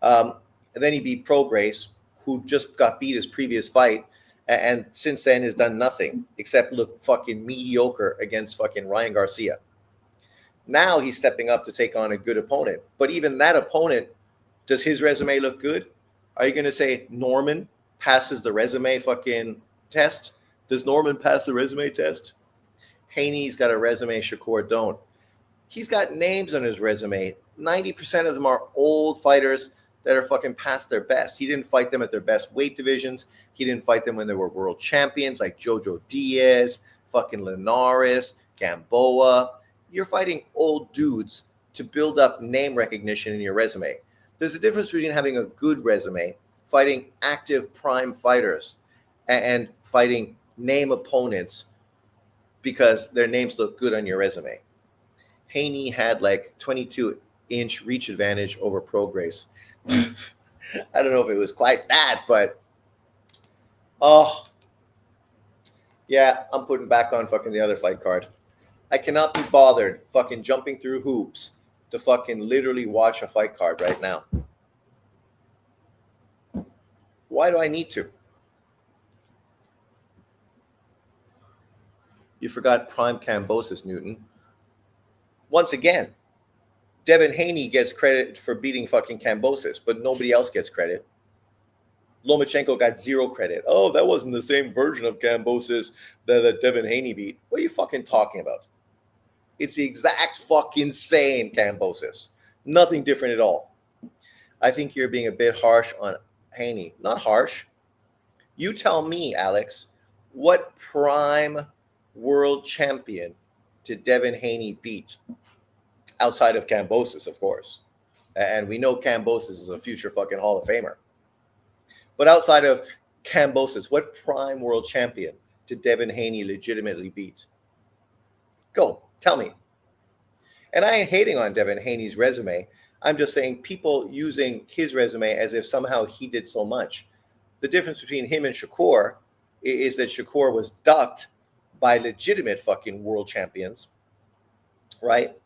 And then he beat Prograis, who just got beat his previous fight, and since then has done nothing except look fucking mediocre against fucking Ryan Garcia. Now he's stepping up to take on a good opponent. But even that opponent, does his resume look good? Are you going to say Norman passes the resume fucking test? Does Norman pass the resume test? Haney's got a resume, Shakur don't. He's got names on his resume. 90% of them are old fighters that are fucking past their best. He didn't fight them at their best weight divisions. He didn't fight them when they were world champions like Jojo Diaz, fucking Linares, Gamboa. You're fighting old dudes to build up name recognition in your resume. There's a difference between having a good resume, fighting active prime fighters, and fighting name opponents because their names look good on your resume. Haney had like 22-inch reach advantage over Prograis. I don't know if it was quite that, but oh yeah, I'm putting back on fucking the other fight card. I cannot be bothered fucking jumping through hoops to fucking literally watch a fight card right now. Why do I need to? You forgot prime Kambosos, Newton. Once again, Devin Haney gets credit for beating fucking Kambosos, but nobody else gets credit. Lomachenko got zero credit. Oh, that wasn't the same version of Kambosos that Devin Haney beat. What are you fucking talking about? It's the exact fucking same Kambosos. Nothing different at all. I think you're being a bit harsh on Haney. Not harsh. You tell me, Alex, what prime world champion did Devin Haney beat? Outside of Kambosos, of course. And we know Kambosos is a future fucking Hall of Famer. But outside of Kambosos, what prime world champion did Devin Haney legitimately beat? Go, tell me. And I ain't hating on Devin Haney's resume. I'm just saying people using his resume as if somehow he did so much. The difference between him and Shakur is that Shakur was ducked by legitimate fucking world champions, right?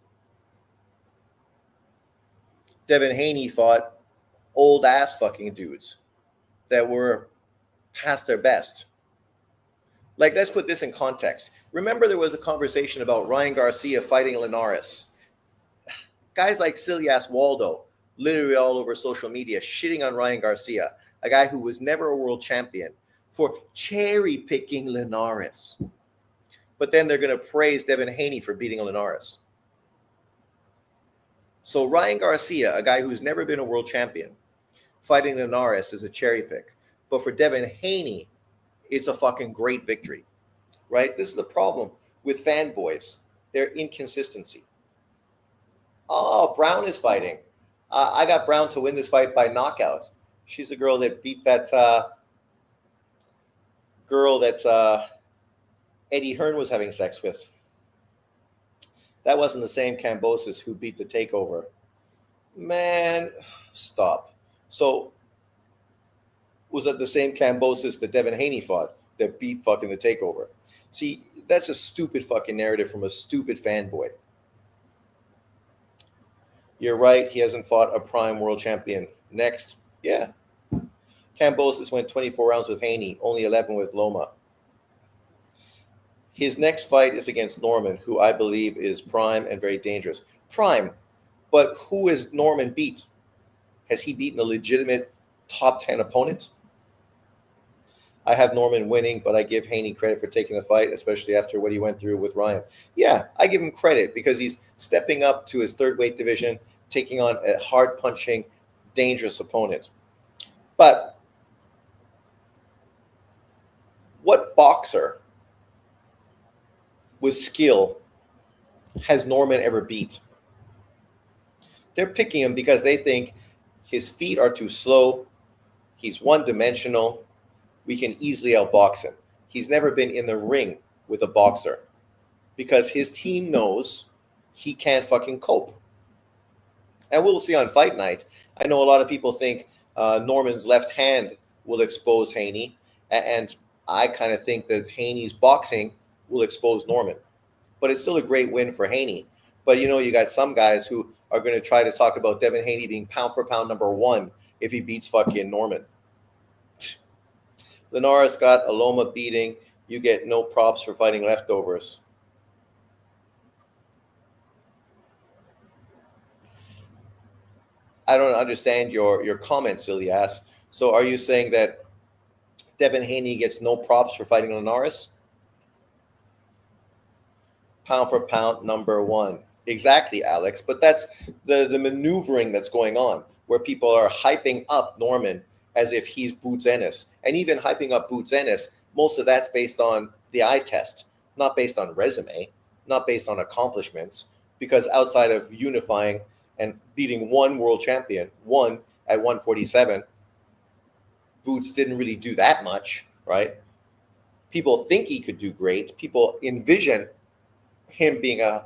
Devin Haney fought old ass fucking dudes that were past their best. Like, let's put this in context. Remember, there was a conversation about Ryan Garcia fighting Linares. Guys like Silas Waldo, literally all over social media, shitting on Ryan Garcia, a guy who was never a world champion, for cherry picking Linares. But then they're going to praise Devin Haney for beating Linares. So Ryan Garcia, a guy who's never been a world champion, fighting Linares is a cherry pick. But for Devin Haney, it's a fucking great victory, right? This is the problem with fanboys. Their inconsistency. Oh, Brown is fighting. I got Brown to win this fight by knockout. She's the girl that beat that girl that Eddie Hearn was having sex with. That wasn't the same Kambosos who beat the Takeover. Man, stop. So, was that the same Kambosos that Devin Haney fought that beat fucking the Takeover? See, that's a stupid fucking narrative from a stupid fanboy. You're right, he hasn't fought a prime world champion. Next, yeah. Kambosos went 24 rounds with Haney, only 11 with Loma. His next fight is against Norman, who I believe is prime and very dangerous. Prime, but who has Norman beat? Has he beaten a legitimate top 10 opponent? I have Norman winning, but I give Haney credit for taking the fight, especially after what he went through with Ryan. Yeah, I give him credit because he's stepping up to his third weight division, taking on a hard-punching, dangerous opponent. But what boxer with skill has Norman ever beat? They're picking him because they think his feet are too slow, he's one-dimensional, we can easily outbox him. He's never been in the ring with a boxer because his team knows he can't fucking cope. And we'll see on fight night. I know a lot of people think Norman's left hand will expose Haney, and I kind of think that Haney's boxing will expose Norman. But it's still a great win for Haney. But you got some guys who are going to try to talk about Devin Haney being pound for pound number one if he beats fucking Norman. Linares got a Loma beating. You get no props for fighting leftovers. I don't understand your comment, silly ass. So are you saying that Devin Haney gets no props for fighting Linares? Pound for pound number one. Exactly, Alex. But that's the maneuvering that's going on, where people are hyping up Norman as if he's Boots Ennis. And even hyping up Boots Ennis, most of that's based on the eye test, not based on resume, not based on accomplishments, because outside of unifying and beating one world champion, one at 147, Boots didn't really do that much, right? People think he could do great. People envision him being a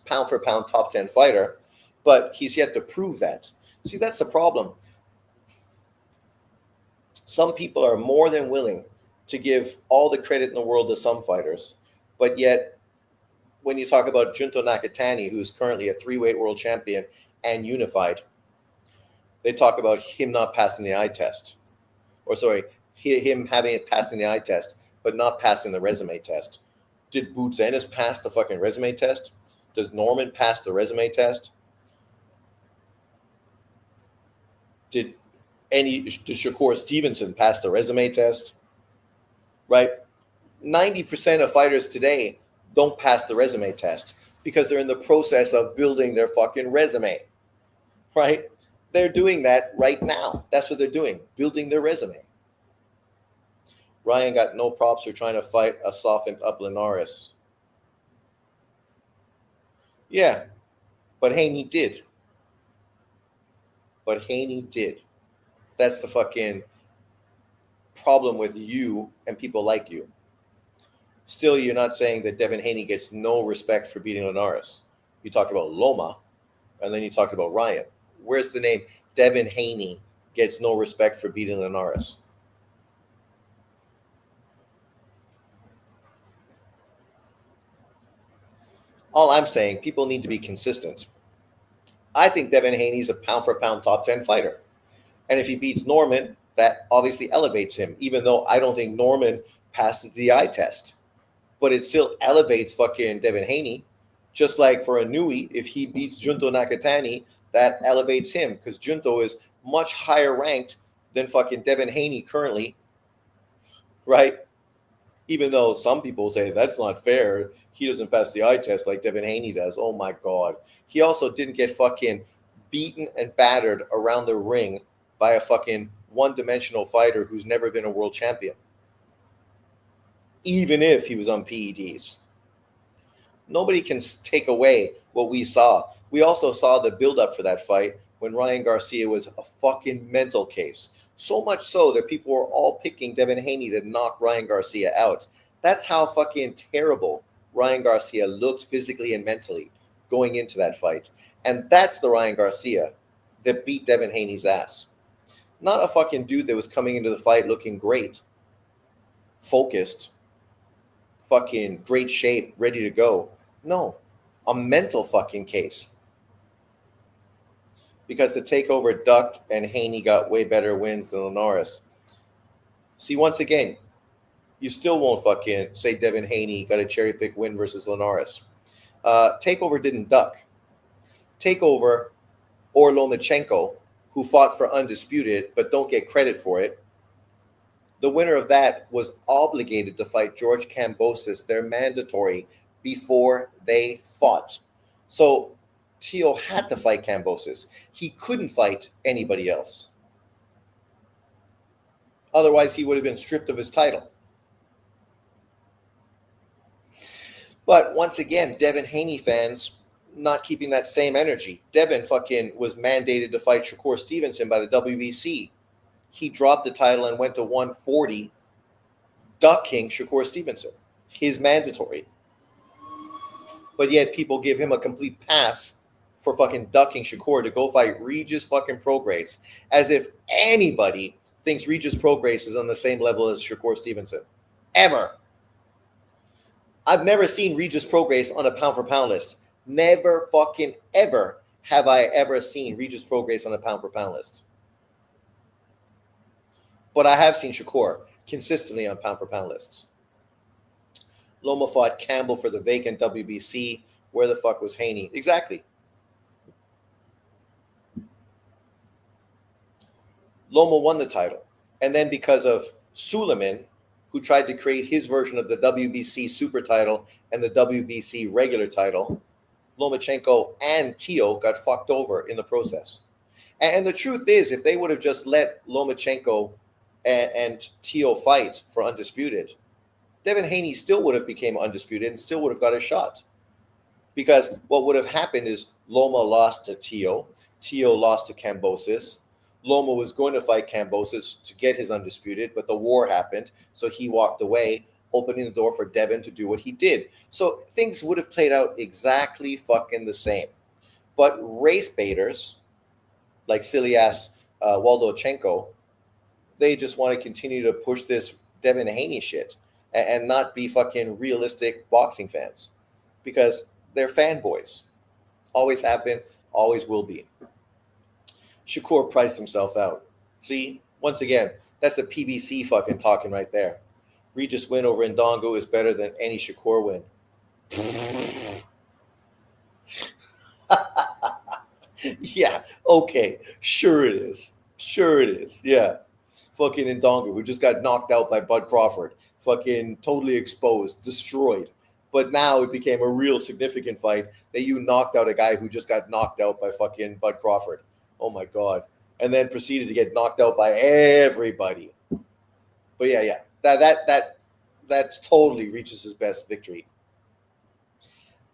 pound-for-pound top 10 fighter, but he's yet to prove that. See, that's the problem. Some people are more than willing to give all the credit in the world to some fighters, but yet when you talk about Junto Nakatani, who is currently a three-weight world champion and unified, they talk about him not passing the eye test. Or sorry, him having it passing the eye test, but not passing the resume test. Did Boots Ennis pass the fucking resume test? Does Norman pass the resume test? Did Shakur Stevenson pass the resume test? Right? 90% of fighters today don't pass the resume test because they're in the process of building their fucking resume. Right? They're doing that right now. That's what they're doing, building their resume. Ryan got no props for trying to fight a softened up Linares. Yeah, but Haney did. That's the fucking problem with you and people like you. Still, you're not saying that Devin Haney gets no respect for beating Linares. You talked about Loma, and then you talked about Ryan. Where's the name Devin Haney gets no respect for beating Linares? All I'm saying, people need to be consistent. I think Devin Haney's a pound-for-pound top 10 fighter. And if he beats Norman, that obviously elevates him, even though I don't think Norman passes the eye test. But it still elevates fucking Devin Haney. Just like for Inui, if he beats Junto Nakatani, that elevates him because Junto is much higher ranked than fucking Devin Haney currently, right? Even though some people say that's not fair. He doesn't pass the eye test like Devin Haney does. Oh my God. He also didn't get fucking beaten and battered around the ring by a fucking one-dimensional fighter who's never been a world champion. Even if he was on PEDs. Nobody can take away what we saw. We also saw the build-up for that fight when Ryan Garcia was a fucking mental case. So much so that people were all picking Devin Haney to knock Ryan Garcia out. That's how fucking terrible Ryan Garcia looked physically and mentally going into that fight. And that's the Ryan Garcia that beat Devin Haney's ass. Not a fucking dude that was coming into the fight looking great, focused, fucking great shape, ready to go. No, a mental fucking case. Because the takeover ducked and Haney got way better wins than Linares. See, once again, you still won't fucking say Devin Haney got a cherry pick win versus Linares. Takeover didn't duck. Takeover or Lomachenko, who fought for undisputed but don't get credit for it. The winner of that was obligated to fight George Kambosos, their mandatory, before they fought. So Teo had to fight Kambosos. He couldn't fight anybody else. Otherwise, he would have been stripped of his title. But once again, Devin Haney fans not keeping that same energy. Devin fucking was mandated to fight Shakur Stevenson by the WBC. He dropped the title and went to 140, ducking Shakur Stevenson, his mandatory. But yet people give him a complete pass for fucking ducking Shakur to go fight Regis fucking Prograis, as if anybody thinks Regis Prograis is on the same level as Shakur Stevenson. Ever. I've never seen Regis Prograis on a pound-for-pound list. Never fucking ever have I ever seen Regis Prograis on a pound-for-pound list. But I have seen Shakur consistently on pound-for-pound lists. Loma fought Campbell for the vacant WBC. Where the fuck was Haney? Exactly. Loma won the title. And then because of Suleiman, who tried to create his version of the WBC super title and the WBC regular title, Lomachenko and Teo got fucked over in the process. And the truth is, if they would have just let Lomachenko and Teo fight for undisputed, Devin Haney still would have became undisputed and still would have got a shot. Because what would have happened is Loma lost to Teo lost to Kambosos. Loma was going to fight Kambosos to get his undisputed, but the war happened, so he walked away, opening the door for Devin to do what he did. So things would have played out exactly fucking the same. But race baiters, like silly-ass Waldochenko, they just want to continue to push this Devin Haney shit and not be fucking realistic boxing fans, because they're fanboys. Always have been, always will be. Shakur priced himself out. See, once again, that's the PBC fucking talking right there. Regis win over Ndongo is better than any Shakur win. Yeah, okay, sure it is. Sure it is, yeah. Fucking Ndongo, who just got knocked out by Bud Crawford. Fucking totally exposed, destroyed. But now it became a real significant fight that you knocked out a guy who just got knocked out by fucking Bud Crawford. Oh my God. And then proceeded to get knocked out by everybody. But yeah. That totally reaches his best victory.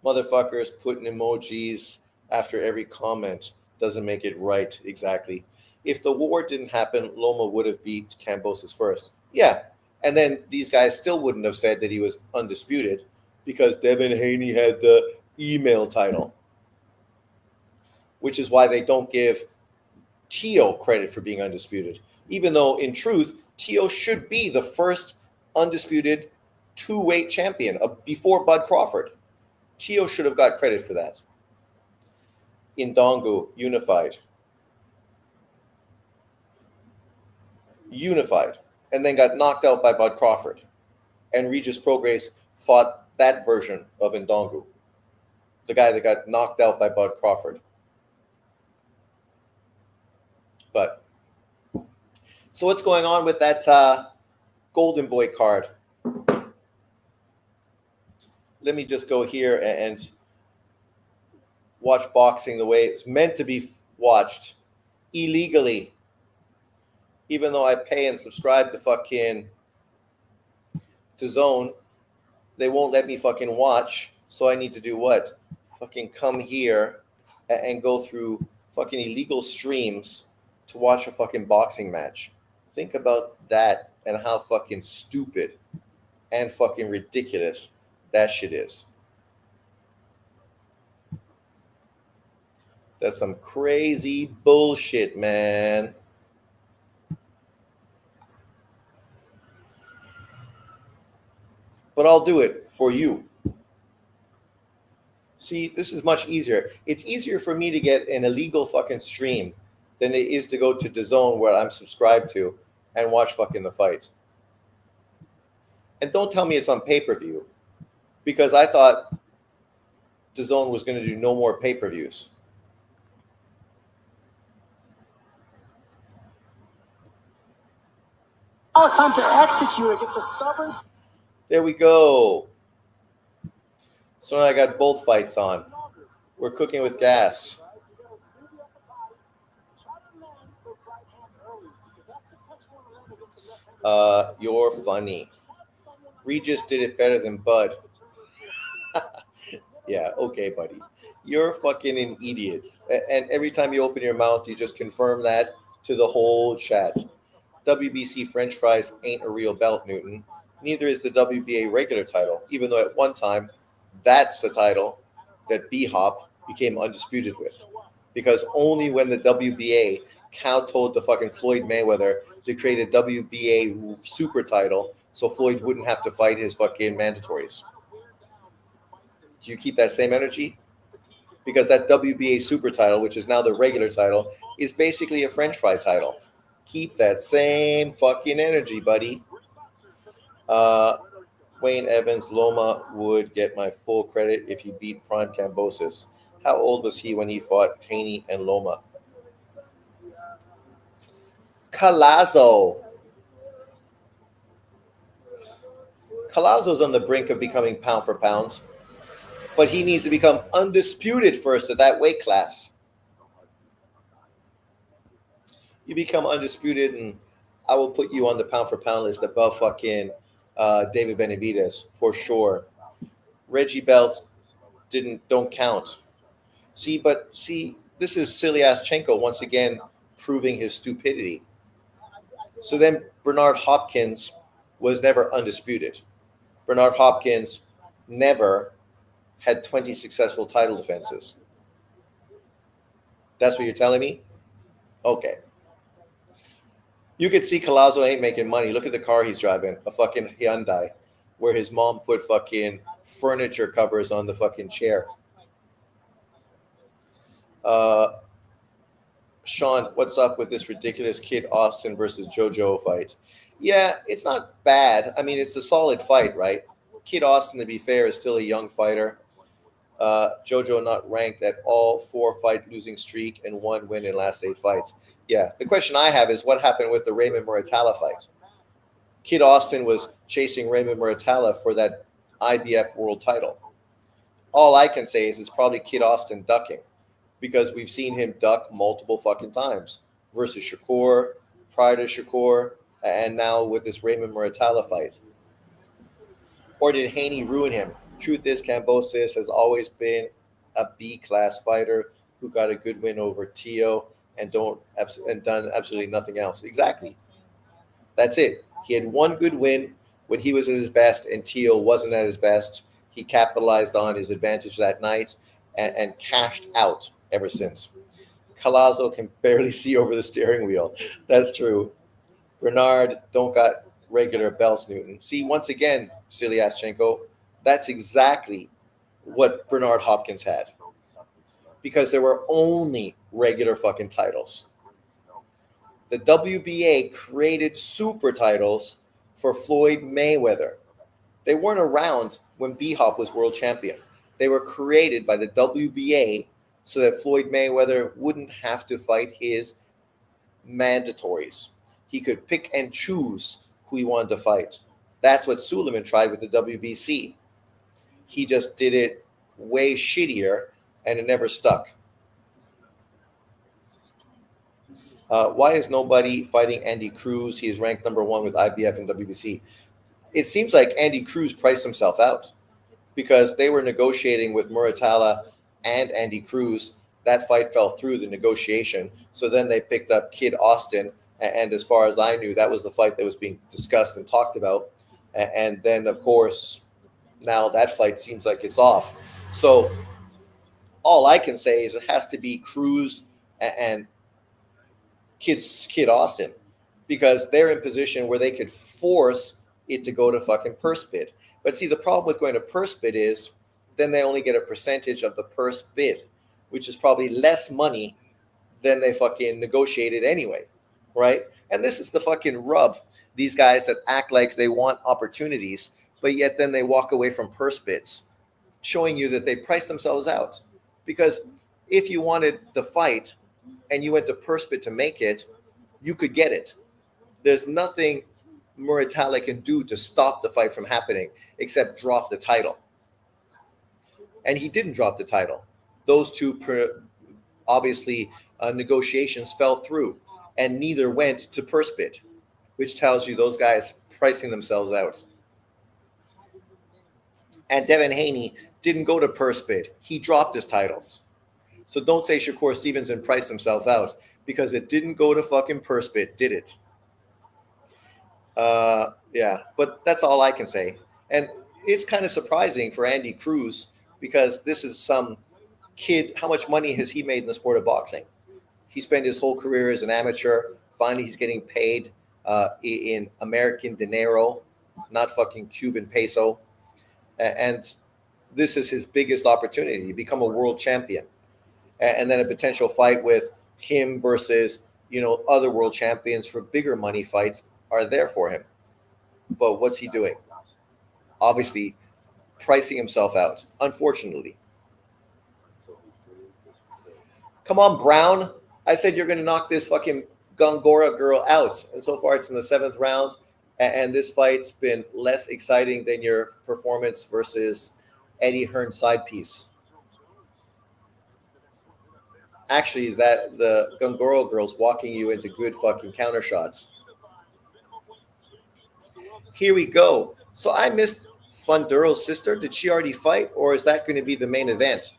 Motherfuckers putting emojis after every comment doesn't make it right. Exactly. If the war didn't happen, Loma would have beat Kambosos first. Yeah. And then these guys still wouldn't have said that he was undisputed because Devin Haney had the email title, which is why they don't give Teo credit for being undisputed, even though in truth, Teo should be the first undisputed two-weight champion before Bud Crawford. Teo should have got credit for that. Ndongo unified, and then got knocked out by Bud Crawford. And Regis Prograis fought that version of Ndongo, the guy that got knocked out by Bud Crawford. But so what's going on with that Golden Boy card? Let me just go here and watch boxing the way it's meant to be watched, illegally. Even though I pay and subscribe to fucking DAZN, they won't let me fucking watch. So I need to do what? Fucking come here and go through fucking illegal streams to watch a fucking boxing match. Think about that and how fucking stupid and fucking ridiculous that shit is. That's some crazy bullshit, man. But I'll do it for you. See, this is much easier. It's easier for me to get an illegal fucking stream than it is to go to DAZN where I'm subscribed to and watch fucking the fight. And don't tell me it's on pay-per-view, because I thought DAZN was going to do no more pay-per-views. Now it's time to execute against a stubborn. There we go. So now I got both fights on. We're cooking with gas. You're funny. Regis did it better than Bud. Yeah, okay, buddy. You're fucking an idiot. And every time you open your mouth, you just confirm that to the whole chat. WBC French fries ain't a real belt, Newton. Neither is the WBA regular title, even though at one time, that's the title that B-Hop became undisputed with. Because only when the WBA kowtowed the fucking Floyd Mayweather to create a WBA super title so Floyd wouldn't have to fight his fucking mandatories. Do you keep that same energy? Because that WBA super title, which is now the regular title, is basically a French fry title. Keep that same fucking energy, buddy. Wayne Evans, Loma would get my full credit if he beat Prime Kambosos. How old was he when he fought Haney and Loma? Collazo. Collazo's on the brink of becoming pound for pound, but he needs to become undisputed first at that weight class. You become undisputed, and I will put you on the pound for pound list above fucking David Benavidez for sure. Reggie Belts don't count. See, this is Silyashchenko once again proving his stupidity. So then Bernard Hopkins was never undisputed. Bernard Hopkins never had 20 successful title defenses. That's what you're telling me? Okay. You could see Collazo ain't making money. Look at the car he's driving, a fucking Hyundai, where his mom put fucking furniture covers on the fucking chair. Sean, what's up with this ridiculous Kid Austin versus JoJo fight? Yeah, it's not bad. I mean, it's a solid fight, right? Kid Austin, to be fair, is still a young fighter. JoJo not ranked at all, 4-fight losing streak and 1 win in last 8 fights. Yeah, the question I have is what happened with the Raymond Muratalla fight? Kid Austin was chasing Raymond Muratalla for that IBF world title. All I can say is it's probably Kid Austin ducking, because we've seen him duck multiple fucking times versus Shakur, prior to Shakur, and now with this Raymond Muratalla fight. Or did Haney ruin him? Truth is, Kambosos has always been a B-class fighter who got a good win over Tio and done absolutely nothing else. Exactly. That's it. He had one good win when he was at his best and Tio wasn't at his best. He capitalized on his advantage that night and cashed out ever since. Collazo can barely see over the steering wheel. That's true. Bernard don't got regular belts, Newton. See, once again, Silyashchenko, that's exactly what Bernard Hopkins had. Because there were only regular fucking titles. The WBA created super titles for Floyd Mayweather. They weren't around when B-Hop was world champion. They were created by the WBA so that Floyd Mayweather wouldn't have to fight his mandatories. He could pick and choose who he wanted to fight. That's what Suleiman tried with the WBC. He just did it way shittier, and it never stuck. Why is nobody fighting Andy Cruz? He is ranked number 1 with IBF and WBC. It seems like Andy Cruz priced himself out because they were negotiating with Muratalla and Andy Cruz. That fight fell through the negotiation. So then they picked up Kid Austin. And as far as I knew, that was the fight that was being discussed and talked about. And then, of course, now that fight seems like it's off. So all I can say is it has to be Cruz and Kid Austin, because they're in position where they could force it to go to fucking purse bid. But see, the problem with going to purse bid is then they only get a percentage of the purse bid, which is probably less money than they fucking negotiated anyway. right? And this is the fucking rub. These guys that act like they want opportunities, but yet then they walk away from purse bids, showing you that they price themselves out. Because if you wanted the fight and you went to purse bid to make it, you could get it. There's nothing Muratalla can do to stop the fight from happening except drop the title. And he didn't drop the title. Those two obviously negotiations fell through, and neither went to purse bid, which tells you those guys pricing themselves out. And Devin Haney didn't go to purse bid. He dropped his titles. So don't say Shakur Stevenson priced himself out, because it didn't go to fucking purse bid, did it? Yeah, but that's all I can say. And it's kind of surprising for Andy Cruz, because this is some kid. How much money has he made in the sport of boxing? He spent his whole career as an amateur. Finally, he's getting paid in American dinero, not fucking Cuban peso. And this is his biggest opportunity to become a world champion. And then a potential fight with him versus, other world champions for bigger money fights are there for him. But what's he doing? Obviously, pricing himself out, unfortunately. Come on, Brown. I said you're going to knock this fucking Gongora girl out. And so far, it's in the 7th round. And this fight's been less exciting than your performance versus Eddie Hearn's side piece. Actually, that the Gongoro girl's walking you into good fucking counter shots. Here we go. So I missed Funduro's sister. Did she already fight, or is that going to be the main event?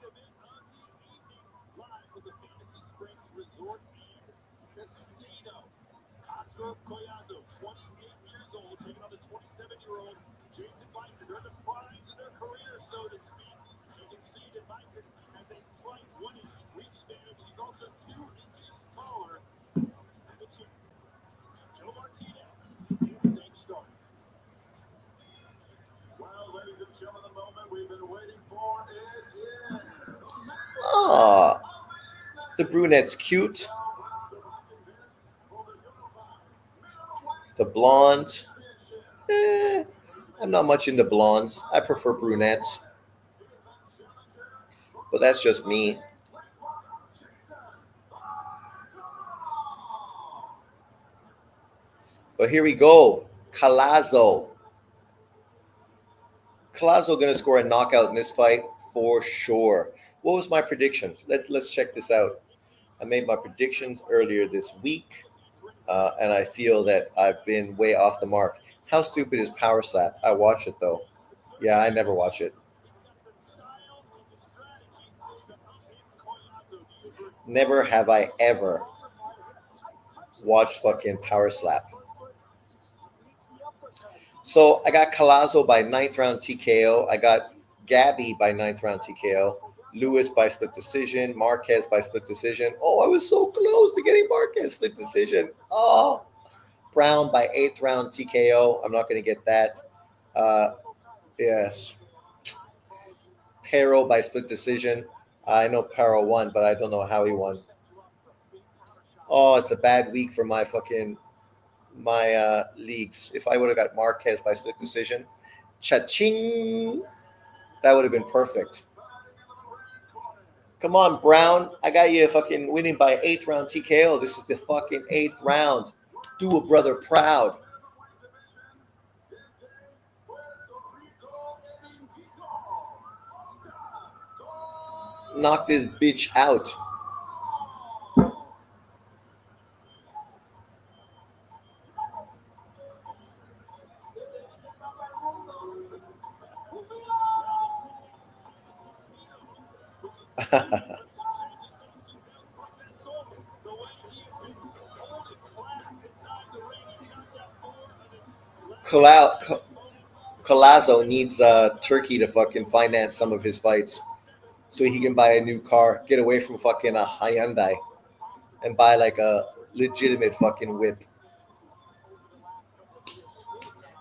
Ah, the brunette's cute. The blonde. I'm not much into blondes. I prefer brunettes. But that's just me. But here we go. Collazo. Collazo going to score a knockout in this fight for sure. What was my prediction? Let's check this out. I made my predictions earlier this week, and I feel that I've been way off the mark. How stupid is Power Slap? I watch it, though. Yeah, I never watch it. Never have I ever watched fucking Power Slap. So I got Collazo by 9th round TKO. I got Gabby by 9th round TKO. Lewis by split decision. Marquez by split decision. Oh, I was so close to getting Marquez split decision. Oh, Brown by 8th round TKO. I'm not going to get that. Yes. Pero by split decision. I know Pero won, but I don't know how he won. Oh, it's a bad week for my leagues. If I would have got Marquez by split decision, cha-ching, that would have been perfect. Come on, Brown. I got you fucking winning by 8th round TKO. This is the fucking 8th round. Do a brother proud. Knock this bitch out. Collazo needs Turkey to fucking finance some of his fights so he can buy a new car, get away from fucking a Hyundai, and buy like a legitimate fucking whip.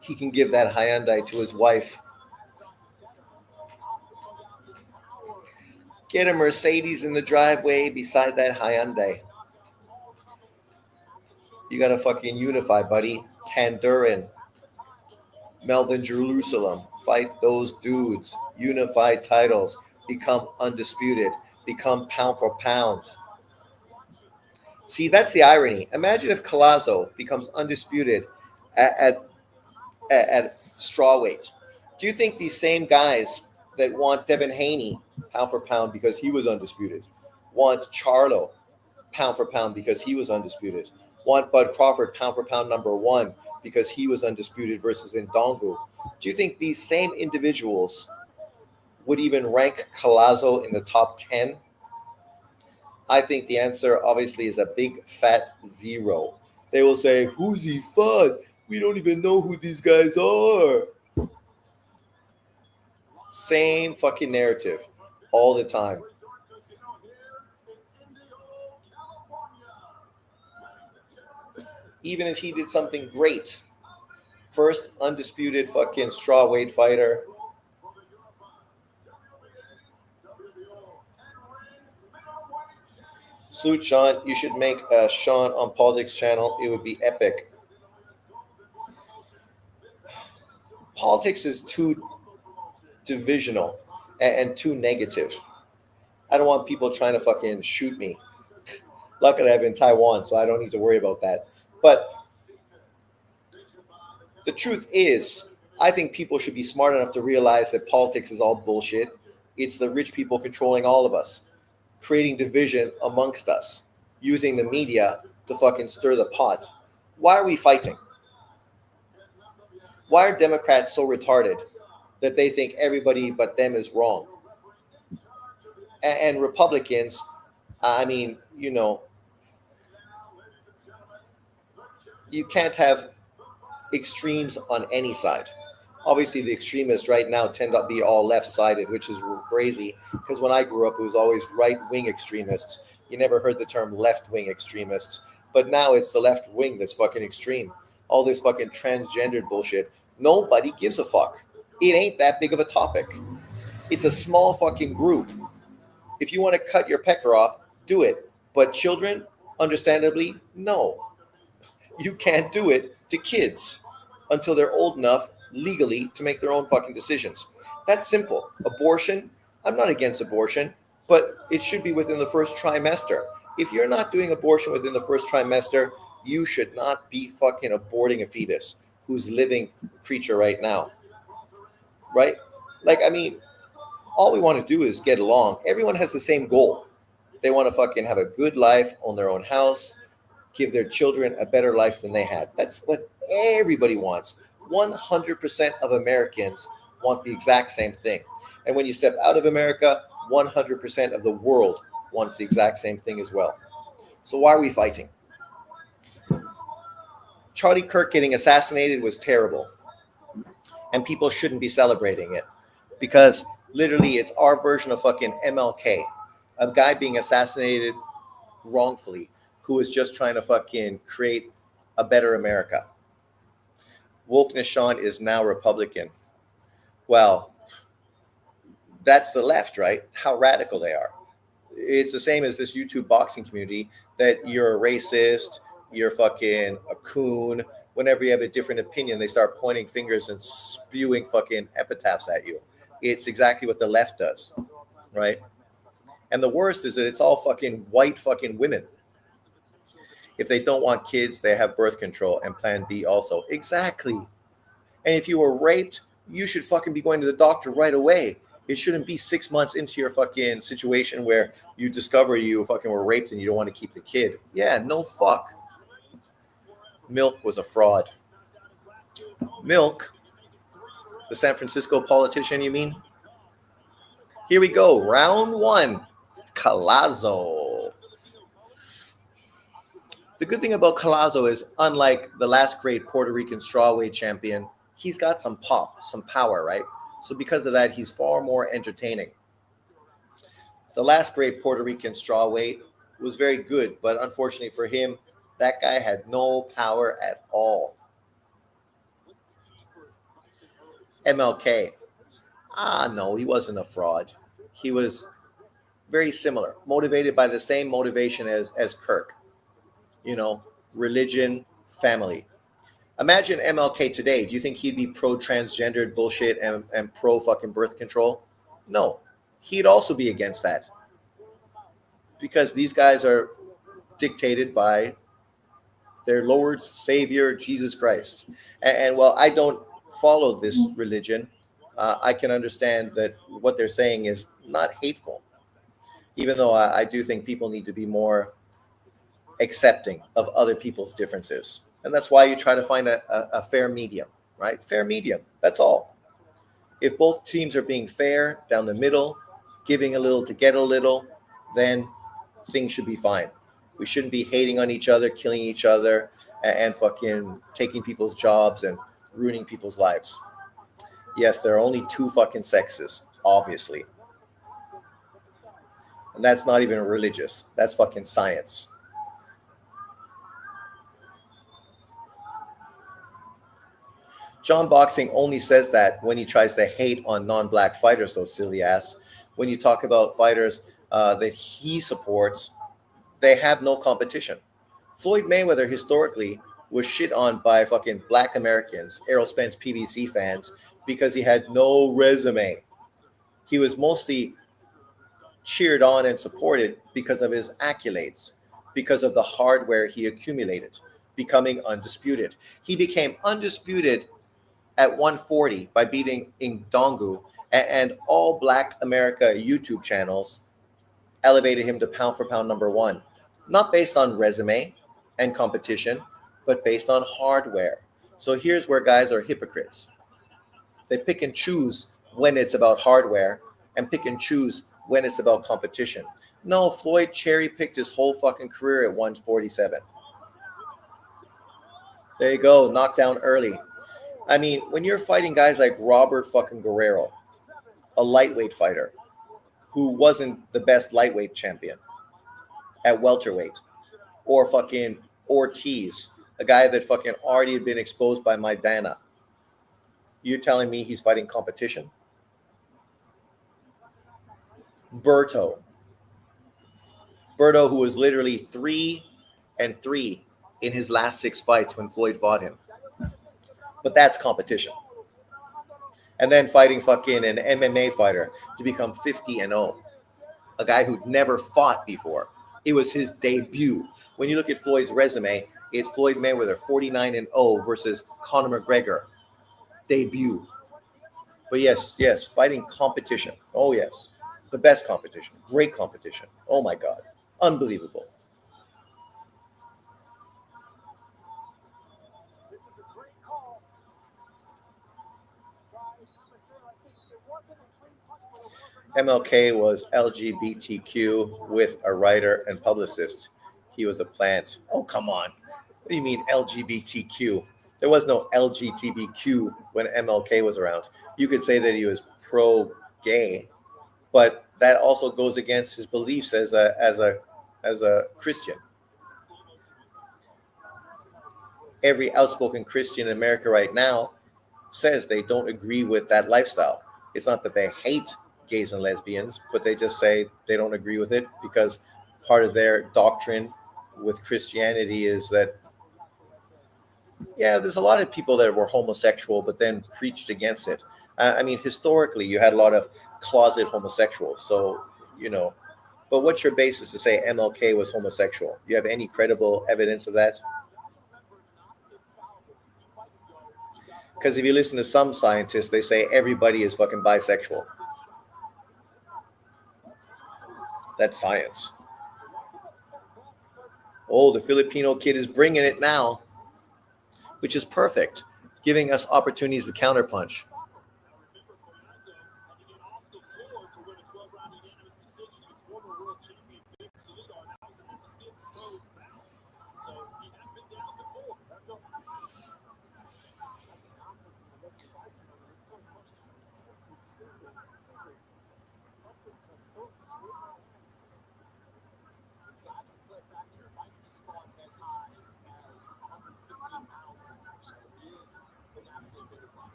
He can give that Hyundai to his wife. Get a Mercedes in the driveway beside that Hyundai. You got to fucking unify, buddy. Tandurin, Melvin Jerusalem, fight those dudes. Unify titles. Become undisputed. Become pound for pound. See, that's the irony. Imagine if Collazo becomes undisputed at, at strawweight. Do you think these same guys that want Devin Haney pound for pound because he was undisputed, want Charlo pound for pound because he was undisputed, want Bud Crawford pound for pound #1 because he was undisputed versus Ndongo? Do you think these same individuals would even rank Collazo in the top 10? I think the answer obviously is a big fat 0. They will say, who's he fought? We don't even know who these guys are. Same fucking narrative all the time. Even if he did something great, first undisputed fucking strawweight fighter. Salute Sean, you should make a Sean on Politics channel. It would be epic. Politics is too divisional and too negative. I don't want people trying to fucking shoot me. Luckily, I'm in Taiwan, so I don't need to worry about that. But the truth is, I think people should be smart enough to realize that politics is all bullshit. It's the rich people controlling all of us, creating division amongst us, using the media to fucking stir the pot. Why are we fighting? Why are Democrats so retarded that they think everybody but them is wrong? And Republicans, I mean, you know, you can't have extremes on any side. Obviously, the extremists right now tend to be all left-sided, which is crazy, because when I grew up, it was always right-wing extremists. You never heard the term left-wing extremists, but now it's the left wing that's fucking extreme. All this fucking transgendered bullshit. Nobody gives a fuck. It ain't that big of a topic. It's a small fucking group. If you want to cut your pecker off, do it. But children, understandably, no. You can't do it to kids until they're old enough legally to make their own fucking decisions. That's simple. Abortion, I'm not against abortion, but it should be within the first trimester. If you're not doing abortion within the first trimester, you should not be fucking aborting a fetus who's living creature right now. Right? Like, I mean, all we want to do is get along. Everyone has the same goal. They want to fucking have a good life, own their own house, give their children a better life than they had. That's what everybody wants. 100% of Americans want the exact same thing. And when you step out of America, 100% of the world wants the exact same thing as well. So why are we fighting? Charlie Kirk getting assassinated was terrible. And people shouldn't be celebrating it. Because literally it's our version of fucking MLK. A guy being assassinated wrongfully who was just trying to fucking create a better America. Wokeness Sean is now Republican. Well, that's the left, right? How radical they are. It's the same as this YouTube boxing community that you're a racist, you're fucking a coon. Whenever you have a different opinion, they start pointing fingers and spewing fucking epitaphs at you. It's exactly what the left does, right? And the worst is that it's all fucking white fucking women. If they don't want kids, they have birth control and Plan B also. Exactly. And if you were raped, you should fucking be going to the doctor right away. It shouldn't be 6 months into your fucking situation where you discover you fucking were raped and you don't want to keep the kid. Yeah, no fuck. Milk was a fraud. Milk? The San Francisco politician, you mean? Here we go. Round 1. Collazo. The good thing about Collazo is, unlike the last great Puerto Rican strawweight champion, he's got some pop, some power, right? So because of that, he's far more entertaining. The last great Puerto Rican strawweight was very good, but unfortunately for him, that guy had no power at all. MLK. No, he wasn't a fraud. He was very similar, motivated by the same motivation as Kirk. You know, religion, family. Imagine MLK today. Do you think he'd be pro transgendered bullshit and pro fucking birth control? No. He'd also be against that. Because these guys are dictated by their Lord Savior Jesus Christ. And while I don't follow this religion, I can understand that what they're saying is not hateful. Even though I do think people need to be more accepting of other people's differences. And that's why you try to find a fair medium, right? Fair medium. That's all. If both teams are being fair down the middle, giving a little to get a little, then things should be fine. We shouldn't be hating on each other, killing each other, and fucking taking people's jobs and ruining people's lives. Yes, there are only two fucking sexes, obviously. And that's not even religious. That's fucking science. John Boxing only says that when he tries to hate on non-black fighters, though, silly ass. When you talk about fighters that he supports, they have no competition. Floyd Mayweather historically was shit on by fucking black Americans, Errol Spence PBC fans, because he had no resume. He was mostly cheered on and supported because of his accolades, because of the hardware he accumulated, becoming undisputed. He became undisputed at 140 by beating Ndongu, and all Black America YouTube channels elevated him to pound for pound number one, not based on resume and competition, but based on hardware. So here's where guys are hypocrites. They pick and choose when it's about hardware and pick and choose when it's about competition. No, Floyd cherry-picked his whole fucking career at 147. There you go, knocked down early. I mean, when you're fighting guys like Robert fucking Guerrero, a lightweight fighter who wasn't the best lightweight champion at welterweight, or fucking Ortiz, a guy that fucking already had been exposed by Maidana, you're telling me he's fighting competition? Berto, who was literally 3-3 in his last 6 fights when Floyd fought him. But that's competition. And then fighting fucking an MMA fighter to become 50-0. A guy who'd never fought before. It was his debut. When you look at Floyd's resume, it's Floyd Mayweather 49-0 versus Conor McGregor. Debut. But yes, fighting competition. Oh yes. The best competition. Great competition. Oh my God. Unbelievable. MLK was LGBTQ with a writer and publicist. He was a plant. Oh, come on. What do you mean LGBTQ? There was no LGBTQ when MLK was around. You could say that he was pro-gay, but that also goes against his beliefs as a Christian. Every outspoken Christian in America right now says they don't agree with that lifestyle. It's not that they hate gays and lesbians, but they just say they don't agree with it because part of their doctrine with Christianity is that, yeah, there's a lot of people that were homosexual but then preached against it. I mean, historically, you had a lot of closet homosexuals. So, but what's your basis to say MLK was homosexual? Do you have any credible evidence of that? Because if you listen to some scientists, they say everybody is fucking bisexual. That's science. Oh, the Filipino kid is bringing it now, which is perfect, giving us opportunities to counterpunch.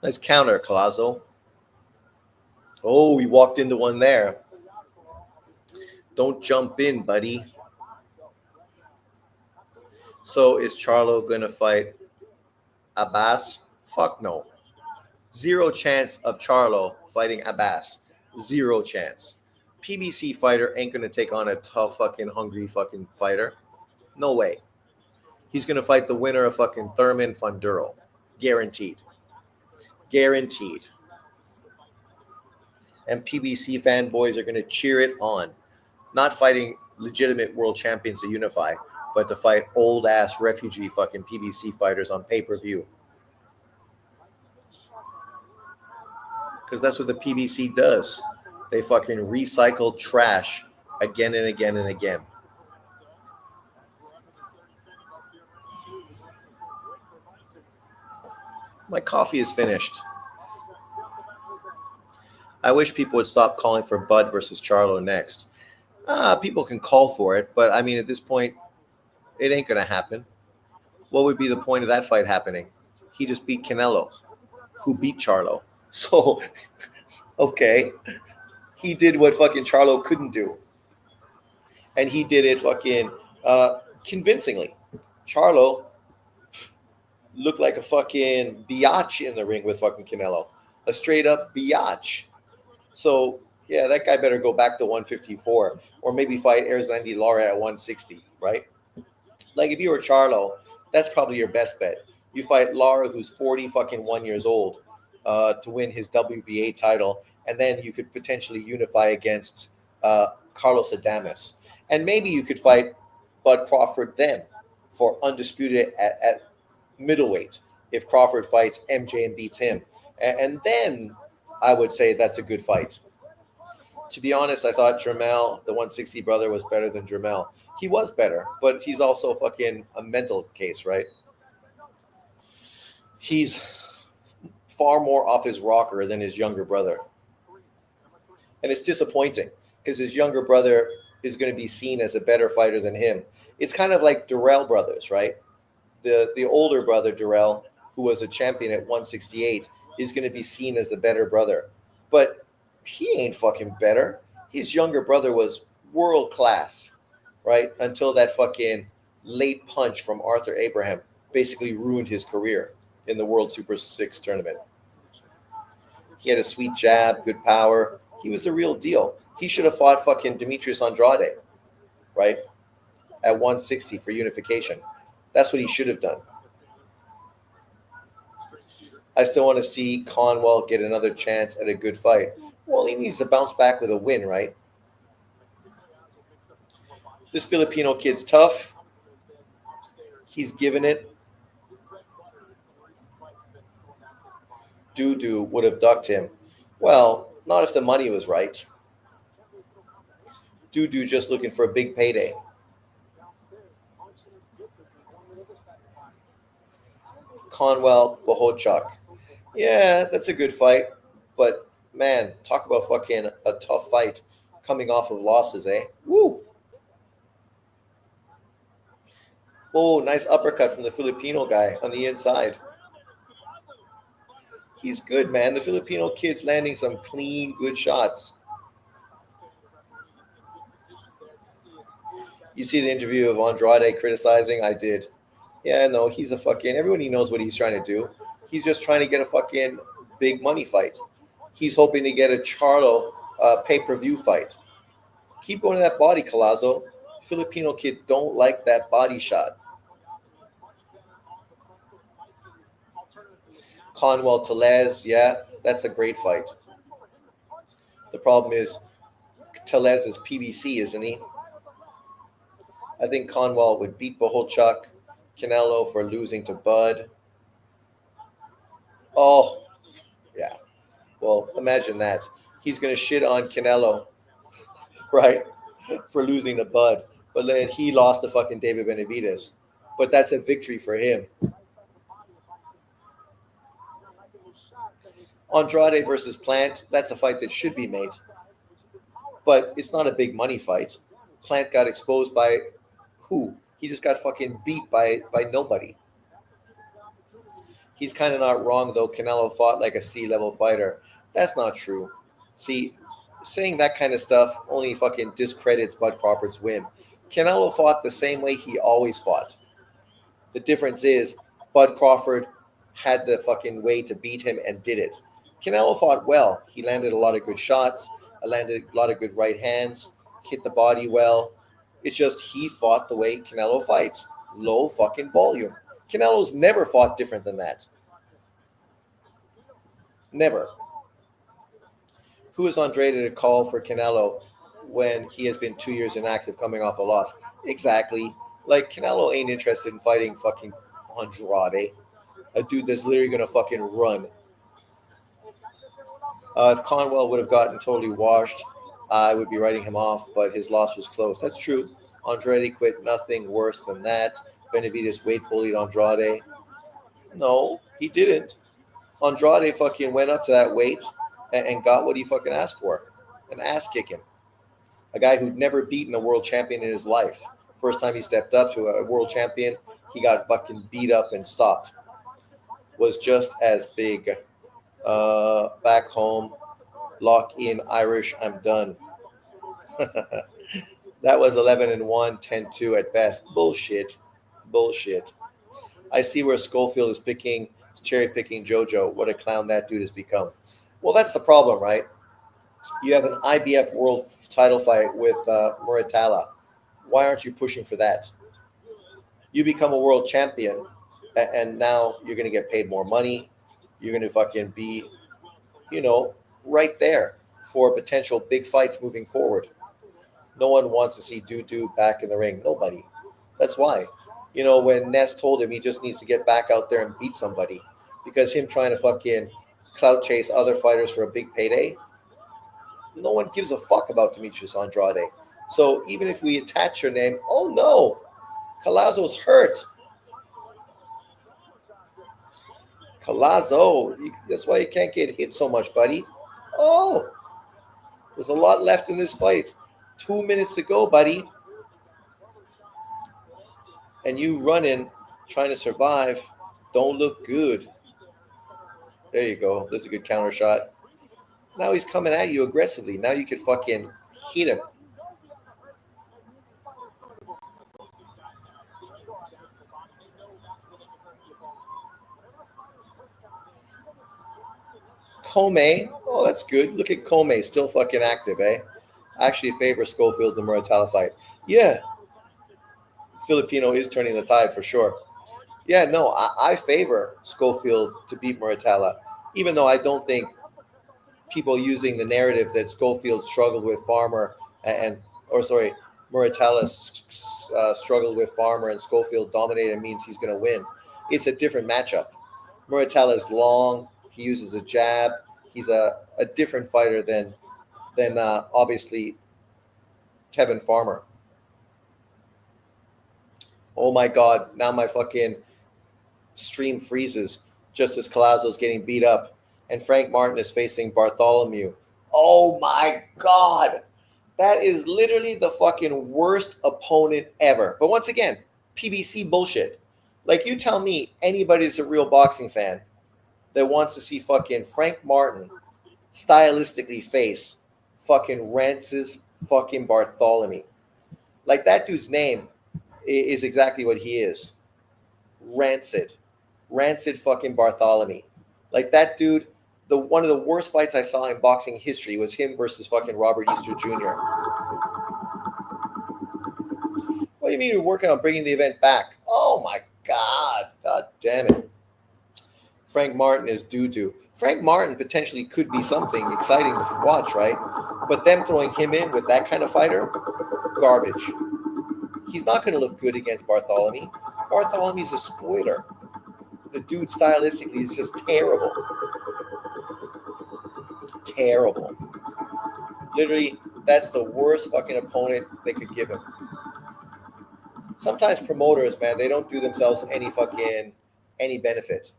Let's counter, Colazo. Oh, he walked into one there. Don't jump in, buddy. So is Charlo going to fight Abbas? Fuck no. Zero chance of Charlo fighting Abbas. Zero chance. PBC fighter ain't going to take on a tough fucking hungry fucking fighter. No way. He's going to fight the winner of fucking Thurman Funduro. Guaranteed. Guaranteed. And PBC fanboys are going to cheer it on. Not fighting legitimate world champions to unify, but to fight old ass refugee fucking PBC fighters on pay-per-view. Because that's what the PBC does. They fucking recycle trash again and again and again. My coffee is finished. I wish people would stop calling for Bud versus Charlo next. People can call for it, but I mean, at this point, it ain't going to happen. What would be the point of that fight happening? He just beat Canelo, who beat Charlo. So, okay. He did what fucking Charlo couldn't do. And he did it fucking convincingly. Charlo looked like a fucking biatch in the ring with fucking Canelo. A straight up biatch. So, yeah, that guy better go back to 154 or maybe fight Erislandy Lara at 160, right? Like, if you were Charlo, that's probably your best bet. You fight Lara, who's 40 fucking 1 years old, to win his WBA title, and then you could potentially unify against Carlos Adames. And maybe you could fight Bud Crawford then for undisputed at middleweight if Crawford fights MJ and beats him. And then I would say that's a good fight. To be honest, I thought Jermell, the 160 brother, was better than Jermell. He was better, but he's also fucking a mental case, right? He's far more off his rocker than his younger brother. And it's disappointing because his younger brother is going to be seen as a better fighter than him. It's kind of like Durrell brothers, right? The older brother, Durrell, who was a champion at 168, is going to be seen as the better brother. But he ain't fucking better. His younger brother was world class, right? Until that fucking late punch from Arthur Abraham basically ruined his career in the World Super 6 tournament. He had a sweet jab, good power. He was the real deal. He should have fought fucking Demetrius Andrade, right? At 160 for unification. That's what he should have done. I still want to see Conwell get another chance at a good fight. Well, he needs to bounce back with a win, right? This Filipino kid's tough. He's given it. Dudu would have ducked him. Well, not if the money was right. Dudu just looking for a big payday. Conwell, Bohochuk. Yeah, that's a good fight. But, man, talk about fucking a tough fight coming off of losses, eh? Woo! Oh, nice uppercut from the Filipino guy on the inside. He's good, man. The Filipino kid's landing some clean, good shots. You see the interview of Andrade criticizing? I did. Yeah, no, he's a fucking... Everybody knows what he's trying to do. He's just trying to get a fucking big money fight. He's hoping to get a Charlo pay-per-view fight. Keep going to that body, Collazo. Filipino kid don't like that body shot. Conwell Tellez, yeah, that's a great fight. The problem is Tellez is PBC, isn't he? I think Conwell would beat Bohochuk, Canelo for losing to Bud. Oh, yeah. Well, imagine that. He's going to shit on Canelo, right, for losing to Bud. But then he lost to fucking David Benavidez. But that's a victory for him. Andrade versus Plant, that's a fight that should be made. But it's not a big money fight. Plant got exposed by who? He just got fucking beat by nobody. He's kind of not wrong, though. Canelo fought like a C-level fighter. That's not true. See, saying that kind of stuff only fucking discredits Bud Crawford's win. Canelo fought the same way he always fought. The difference is Bud Crawford had the fucking way to beat him and did it. Canelo fought well. He landed a lot of good shots, landed a lot of good right hands, hit the body well. It's just he fought the way Canelo fights. Low fucking volume. Canelo's never fought different than that. Never. Who is Andrade to call for Canelo when he has been 2 years inactive coming off a loss? Exactly. Like, Canelo ain't interested in fighting fucking Andrade. A dude that's literally going to fucking run. If Conwell would have gotten totally washed, I would be writing him off, but his loss was close. That's true. Andrade quit nothing worse than that. Benavidez weight bullied Andrade. No, he didn't. Andrade fucking went up to that weight and got what he fucking asked for. An ass kicking. A guy who'd never beaten a world champion in his life. First time he stepped up to a world champion, he got fucking beat up and stopped. Was just as big. Back home, lock in Irish, I'm done. That was 11-1, 10-2 at best. Bullshit. I see where Schofield is cherry picking JoJo. What a clown that dude has become. Well, that's the problem, right? You have an IBF world title fight with Muratalla. Why aren't you pushing for that? You become a world champion, and now you're going to get paid more money. You're going to fucking be, right there for potential big fights moving forward. No one wants to see Dudu back in the ring. Nobody. That's why. When Ness told him he just needs to get back out there and beat somebody, because him trying to fucking clout chase other fighters for a big payday, no one gives a fuck about Demetrius Andrade. So even if we attach your name, oh no, Collazo's hurt. Collazo, that's why you can't get hit so much, buddy. Oh, there's a lot left in this fight. 2 minutes to go, buddy. And you running, trying to survive, don't look good. There you go. There's a good counter shot. Now he's coming at you aggressively. Now you can fucking hit him. Comey. Oh, that's good. Look at Comey. Still fucking active, eh? I actually favor Schofield the Muratalla fight. Yeah. Filipino is turning the tide for sure. Yeah, no, I favor Schofield to beat Muratalla, even though I don't think people using the narrative that Schofield struggled with Farmer Muratalla struggled with Farmer and Schofield dominated means he's going to win. It's a different matchup. Muratalla is long. He uses a jab. He's a different fighter than obviously Kevin Farmer. Oh my God, now my fucking stream freezes just as Collazo's getting beat up and Frank Martin is facing Bartholomew. Oh my God. That is literally the fucking worst opponent ever. But once again, PBC bullshit. Like, you tell me anybody that's a real boxing fan that wants to see fucking Frank Martin stylistically face fucking Rance's fucking Bartholomew. Like, that dude's name is exactly what he is. Rancid fucking Bartholomew. Like, that dude, one of the worst fights I saw in boxing history was him versus fucking Robert Easter Jr. What do you mean you're working on bringing the event back? Oh my God. God damn it. Frank Martin is doo-doo. Frank Martin potentially could be something exciting to watch, right? But them throwing him in with that kind of fighter, garbage. He's not going to look good against Bartholomew. Bartholomew's a spoiler. The dude stylistically is just terrible. Terrible. Literally, that's the worst fucking opponent they could give him. Sometimes promoters, man, they don't do themselves any benefit.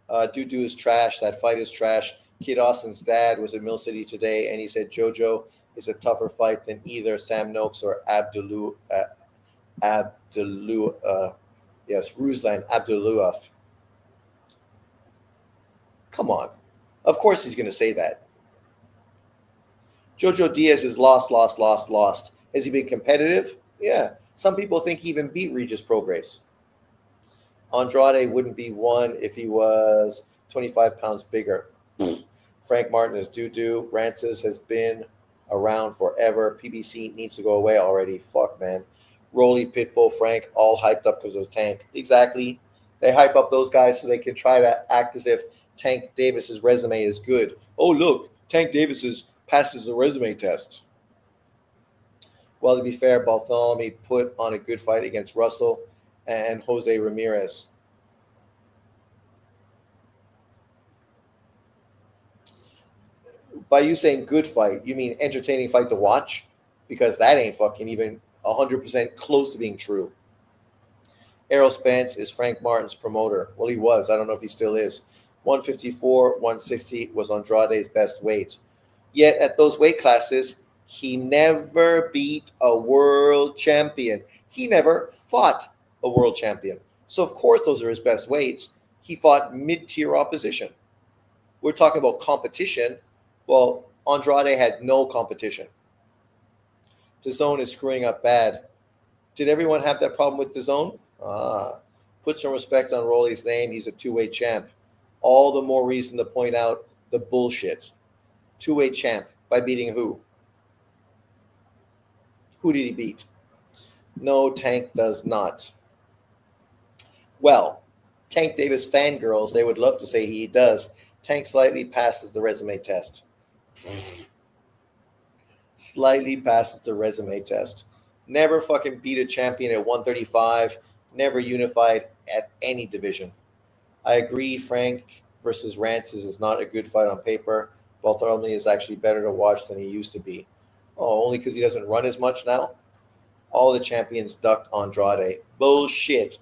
Dudu is trash. That fight is trash. Kid Austin's dad was in Mill City today, and he said JoJo is a tougher fight than either Sam Noakes or Ruslan Abdullayev. Come on. Of course he's going to say that. Jojo Diaz is lost. Has he been competitive? Yeah. Some people think he even beat Regis Prograis. Andrade wouldn't be one if he was 25 pounds bigger. Frank Martin is doo-doo. Rances has been around forever. PBC needs to go away already. Fuck, man. Rolly, Pitbull, Frank, all hyped up because of Tank. Exactly. They hype up those guys so they can try to act as if Tank Davis's resume is good. Oh, look, Tank Davis's passes the resume test. Well, to be fair, Bartholomew put on a good fight against Russell and Jose Ramirez. By you saying good fight, you mean entertaining fight to watch? Because that ain't fucking even 100% close to being true. Errol Spence is Frank Martin's promoter. Well, he was. I don't know if he still is. 154, 160 was Andrade's best weight. Yet at those weight classes, he never beat a world champion. He never fought a world champion. So, of course, those are his best weights. He fought mid-tier opposition. We're talking about competition. Well, Andrade had no competition. DAZN is screwing up bad. Did everyone have that problem with DAZN? Put some respect on Rolly's name. He's a two-way champ. All the more reason to point out the bullshit. Two-way champ by beating who? Who did he beat? No, Tank does not. Well, Tank Davis fangirls, they would love to say he does. Tank slightly passes the resume test. Slightly passes the resume test. Never fucking beat a champion at 135. Never unified at any division. I agree, Frank versus Rances is not a good fight on paper. Bartholomew is actually better to watch than he used to be. Oh, only because he doesn't run as much now? All the champions ducked Andrade. Bullshit.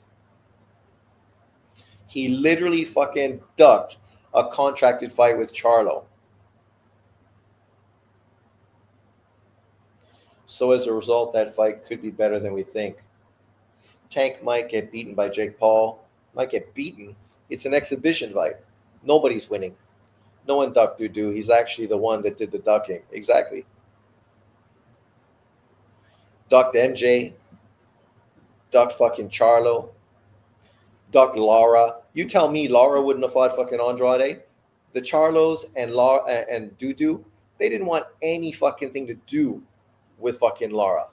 He literally fucking ducked a contracted fight with Charlo. So as a result, that fight could be better than we think. Tank might get beaten by Jake Paul. Might get beaten. It's an exhibition fight. Nobody's winning. No one ducked doo-doo. He's actually the one that did the ducking. Exactly. Ducked MJ. Ducked fucking Charlo. Ducked Lara. You tell me Lara wouldn't have fought fucking Andrade? The Charlos and Lara and doo-doo, they didn't want any fucking thing to do with fucking Lara.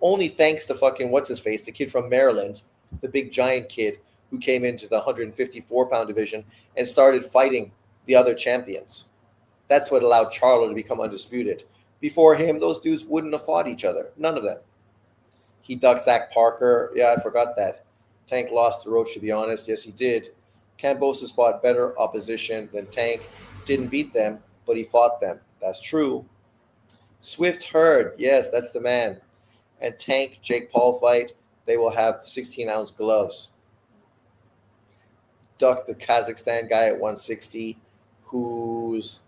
Only thanks to fucking what's-his-face, the kid from Maryland, the big giant kid who came into the 154-pound division and started fighting the other champions. That's what allowed Charlo to become undisputed. Before him, those dudes wouldn't have fought each other. None of them. He ducked Zach Parker. Yeah, I forgot that. Tank lost to Roach, to be honest. Yes, he did. Kambosos fought better opposition than Tank. Didn't beat them, but he fought them. That's true. Swift Hurd. Yes, that's the man. And Tank, Jake Paul fight, they will have 16-ounce gloves. Duck the Kazakhstan guy at 160, who's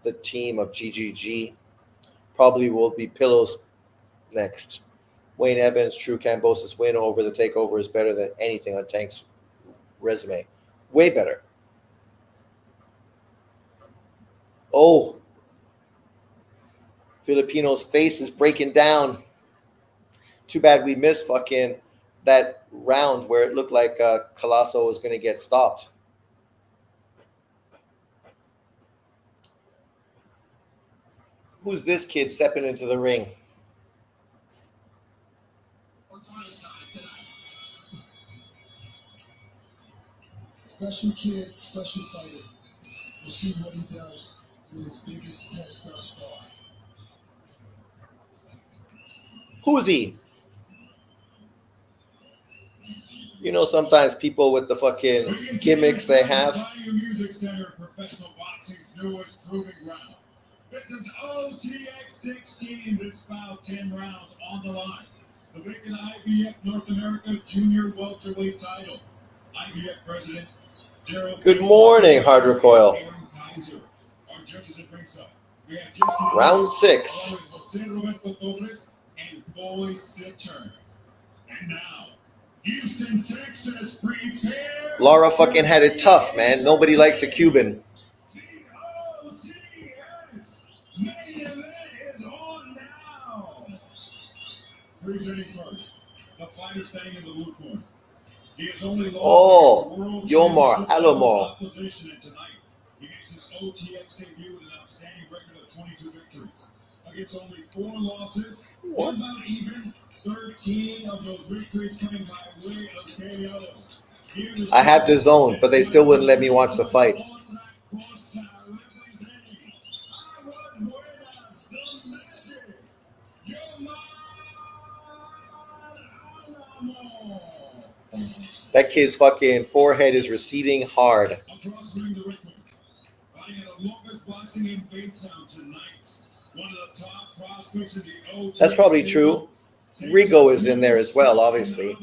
the team of GGG. Probably will be Pillows next. Wayne Evans, True Kambosos win over the takeover is better than anything on Tank's resume. Way better. Oh. Filipino's face is breaking down. Too bad we missed fucking that round where it looked like Colasso was going to get stopped. Who's this kid stepping into the ring? Special kid, special fighter. We'll see what he does in his biggest test thus far. Who's he? You know, sometimes people with the fucking gimmicks they have. Pioneer Music Center, professional boxing's newest proving ground. This is OTX 16. This bout 10 rounds on the line. The vacant IBF North America Junior Welterweight title. IBF President Gerald. Good morning, Hard Recoil. Aaron Kaiser. Our judges at ringside. We have Round 6. Jose Roberto Dobles and Boy Sitter. And now, Houston, Texas, prepare. Lara fucking had it tough, man. Nobody likes a Cuban. The OTX main event. Presenting first, the fighter staying in the blue corner. He has only lost Oh, his world Yomar championship Alamo. opposition, and tonight he makes his OTX debut with an outstanding record of 22 victories. Against only 4 losses, What? about even 13 of those victories coming by way of KO. I have the zone, but they still wouldn't let me watch the fight. That kid's fucking forehead is receding hard. Across ring the record, fighting at the longest boxing in Baytown tonight. One of the top prospects in the OTX. That's probably true. Rigo is in there as well, obviously.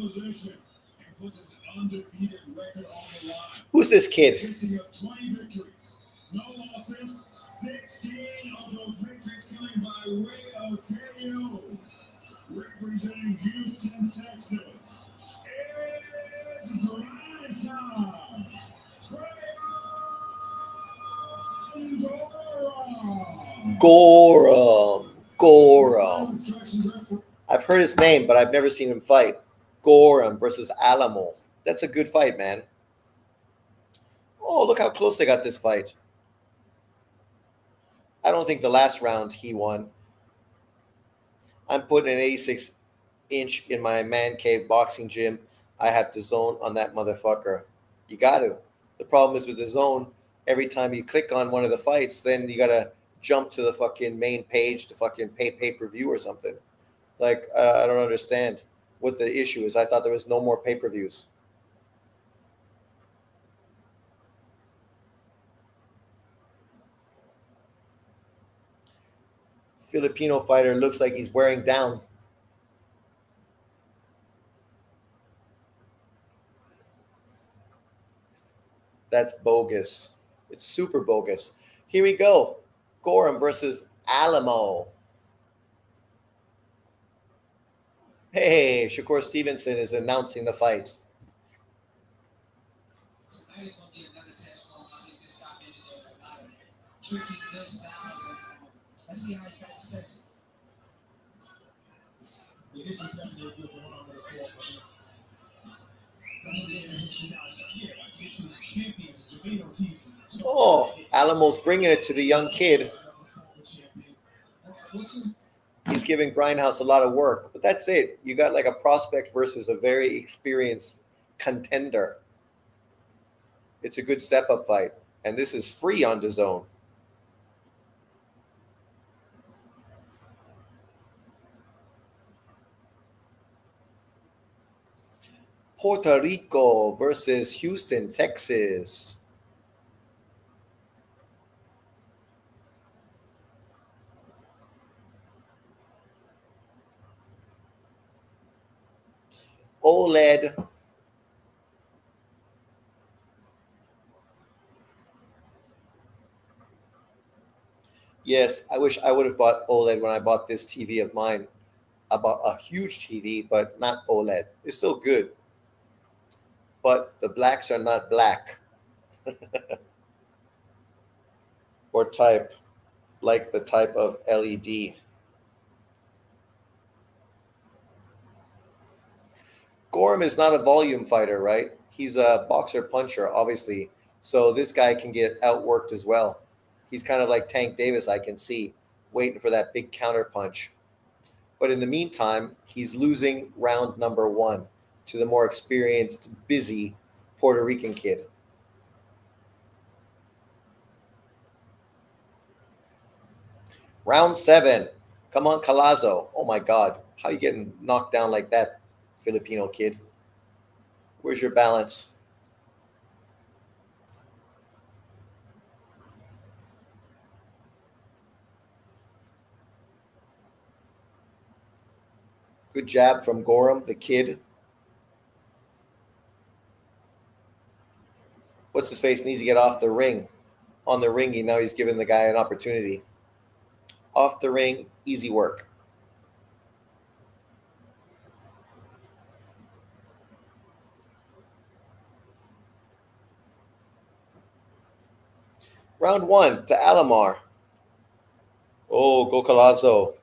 Who's this kid? Consisting of 20 victories, no losses, 16 of those victories coming by way of KO. Representing Houston, Texas, it's grind time. Gorham. I've heard his name, but I've never seen him fight. Gorham versus Alamo. That's a good fight, man. Oh, look how close they got this fight. I don't think the last round he won. I'm putting an 86-inch in my man cave boxing gym. I have to zone on that motherfucker. You got to. The problem is with the zone, every time you click on one of the fights, then you got to jump to the fucking main page to fucking pay-per-view or something. Like, I don't understand what the issue is. I thought there was no more pay-per-views. Filipino fighter looks like he's wearing down. That's bogus. It's super bogus. Here we go. Gorham versus Alamo. Hey, Shakur Stevenson is announcing the fight. Tonight is going to be another test for him. I think this guy ended up a lot of tricky, good styles. Let's see how he passes this. Yeah, this is definitely a good barometer for him. I'm gonna hit you now. So, yeah, like hit you as champions, Jermaine Ortiz. Oh, Alamo's bringing it to the young kid. He's giving Grindhouse a lot of work, but that's it. You got like a prospect versus a very experienced contender. It's a good step-up fight, and this is free on DAZN. Puerto Rico versus Houston, Texas. OLED. Yes, I wish I would have bought OLED when I bought this TV of mine. I bought a huge TV, but not OLED. It's still good. But the blacks are not black. Or type, like the type of LED. Gorham is not a volume fighter, right? He's a boxer puncher, obviously. So this guy can get outworked as well. He's kind of like Tank Davis, I can see, waiting for that big counter punch. But in the meantime, he's losing round number 1 to the more experienced, busy Puerto Rican kid. Round 7. Come on, Calazo. Oh my God. How are you getting knocked down like that, Filipino kid? Where's your balance? Good jab from Gorham, the kid. What's his face? Needs to get off the ring. On the ring, now he's giving the guy an opportunity. Off the ring, easy work. Round 1 to Alomar. Oh, go Colazo.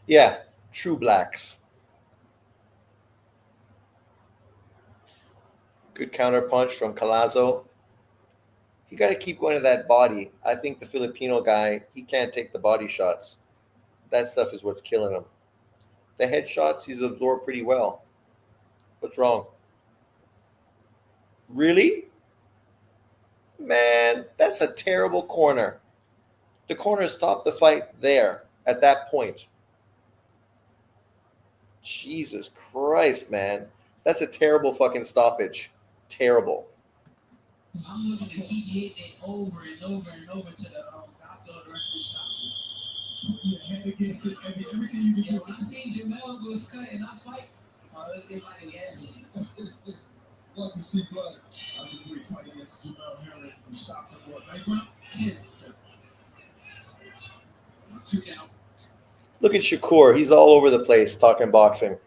Yeah, true blacks. Good counter punch from Calazo. You got to keep going to that body. I think the Filipino guy, he can't take the body shots. That stuff is what's killing him. The head shots he's absorbed pretty well. What's wrong? Really? Man, that's a terrible corner. The corner stopped the fight there at that point. Jesus Christ, man. That's a terrible fucking stoppage. Terrible. I'm looking at he's hitting it over and over and over to the doctor or the referee stops it. Yeah, head against it, everything you can Yeah, do. when I seen Jamel was cut and I fight, it's like a gas in. Like to see blood. I was a great fight against Jamel Herring. You stopped him, what, 9th round? 10. 2 down. Look at Shakur. He's all over the place talking boxing.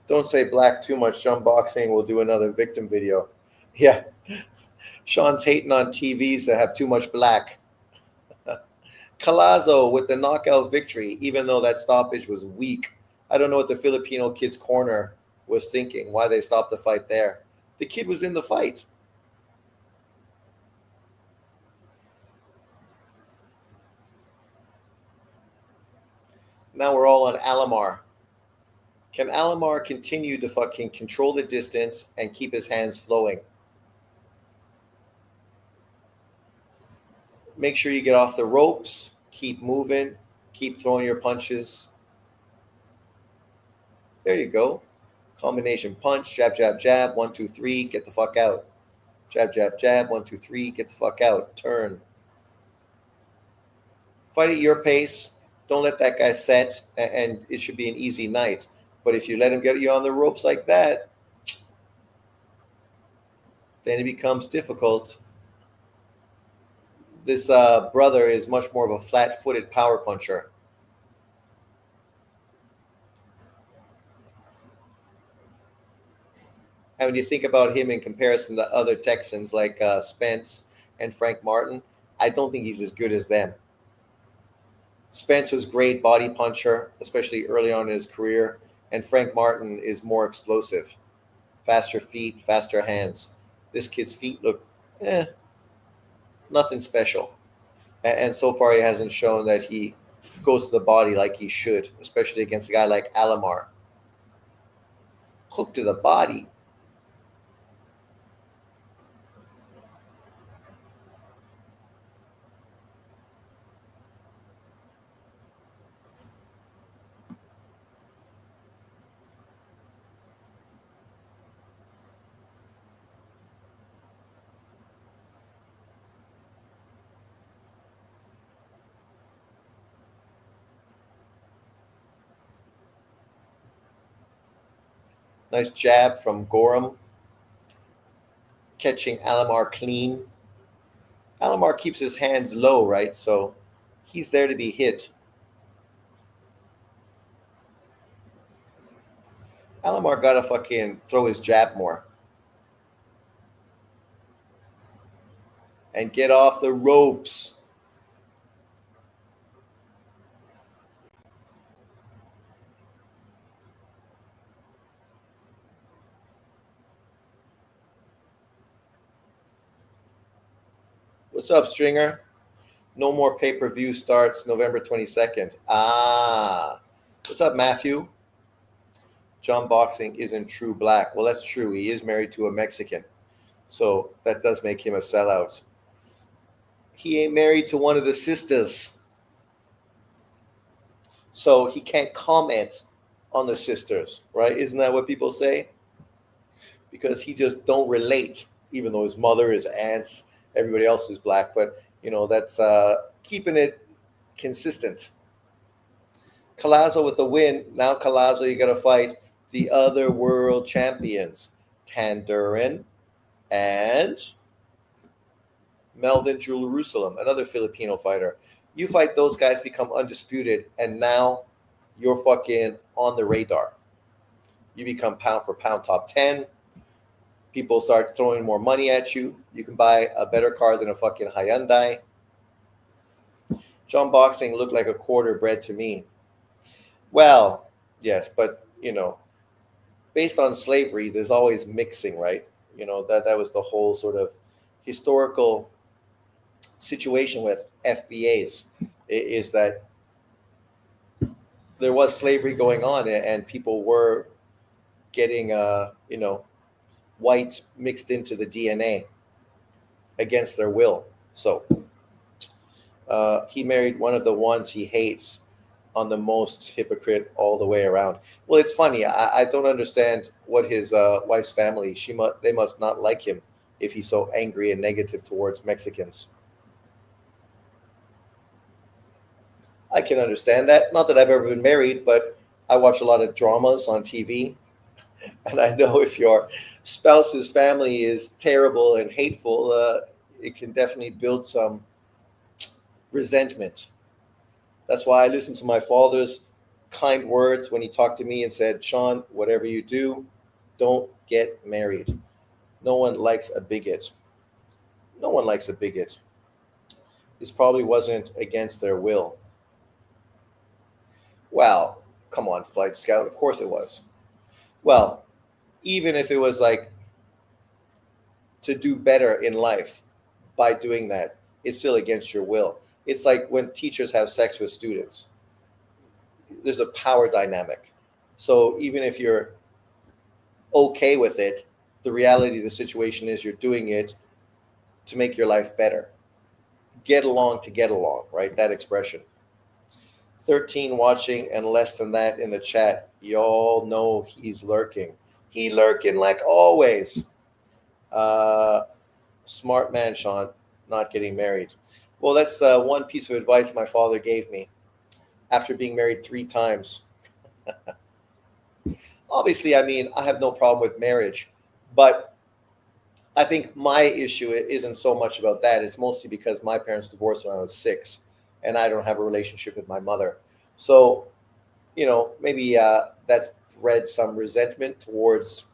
Don't say black too much. John Boxing will do another victim video. Yeah. Sean's hating on TVs that have too much black. Calazo with the knockout victory, even though that stoppage was weak. I don't know what the Filipino kid's corner was thinking, why they stopped the fight there. The kid was in the fight. Now we're all on Alamar. Can Alamar continue to fucking control the distance and keep his hands flowing? Make sure you get off the ropes, keep moving, keep throwing your punches. There you go. Combination punch, jab, jab, jab, 1, 2, 3, get the fuck out. Jab, jab, jab, 1, 2, 3, get the fuck out. Turn. Fight at your pace. Don't let that guy set, and it should be an easy night. But if you let him get you on the ropes like that, then it becomes difficult. This brother is much more of a flat-footed power puncher. And when you think about him in comparison to other Texans like Spence and Frank Martin, I don't think he's as good as them. Spence was great body puncher, especially early on in his career, and Frank Martin is more explosive, faster feet, faster hands. This kid's feet look, nothing special. And so far he hasn't shown that he goes to the body like he should, especially against a guy like Alamar. Hook to the body. Nice jab from Gorham, catching Alamar clean. Alamar keeps his hands low, right? So he's there to be hit. Alamar got to fucking throw his jab more. And get off the ropes. What's up, Stringer? No more pay-per-view starts November 22nd. What's up, Matthew? John Boxing isn't true black. Well, that's true. He is married to a Mexican. So that does make him a sellout. He ain't married to one of the sisters. So he can't comment on the sisters, right? Isn't that what people say? Because he just don't relate, even though his mother, his aunts, everybody else is black. But, you know, that's keeping it consistent. Calazo with the win. Now Calazo, you got to fight the other world champions, Tanduran and Melvin Jerusalem, another Filipino fighter. You fight those guys, become undisputed, and now you're fucking on the radar. You become pound for pound top 10. People start throwing more money at you. You can buy a better car than a fucking Hyundai. John Boxing looked like a quarter bred to me. Well, yes, but based on slavery, there's always mixing, right? That was the whole sort of historical situation with FBAs, is that there was slavery going on, and people were getting white mixed into the DNA against their will. So he married one of the ones he hates, on the most hypocrite all the way around. Well, it's funny. I don't understand what his wife's family. They must not like him if he's so angry and negative towards Mexicans. I can understand that. Not that I've ever been married, but I watch a lot of dramas on TV, and I know if your spouse's family is terrible and hateful, it can definitely build some resentment. That's why I listened to my father's kind words when he talked to me and said, "Sean, whatever you do, don't get married. No one likes a bigot. No one likes a bigot." This probably wasn't against their will. Well, come on, Flight Scout. Of course it was. Well, even if it was like to do better in life by doing that, it's still against your will. It's like when teachers have sex with students. There's a power dynamic. So even if you're okay with it, the reality of the situation is you're doing it to make your life better. Get along to get along, right? That expression. 13 watching and less than that in the chat. Y'all know he's lurking. He lurking like always. Smart man, Sean, not getting married. Well, that's one piece of advice my father gave me after being married 3 times. Obviously, I mean, I have no problem with marriage, but I think my issue isn't so much about that. It's mostly because my parents divorced when I was 6, and I don't have a relationship with my mother. So, maybe that's bred some resentment towards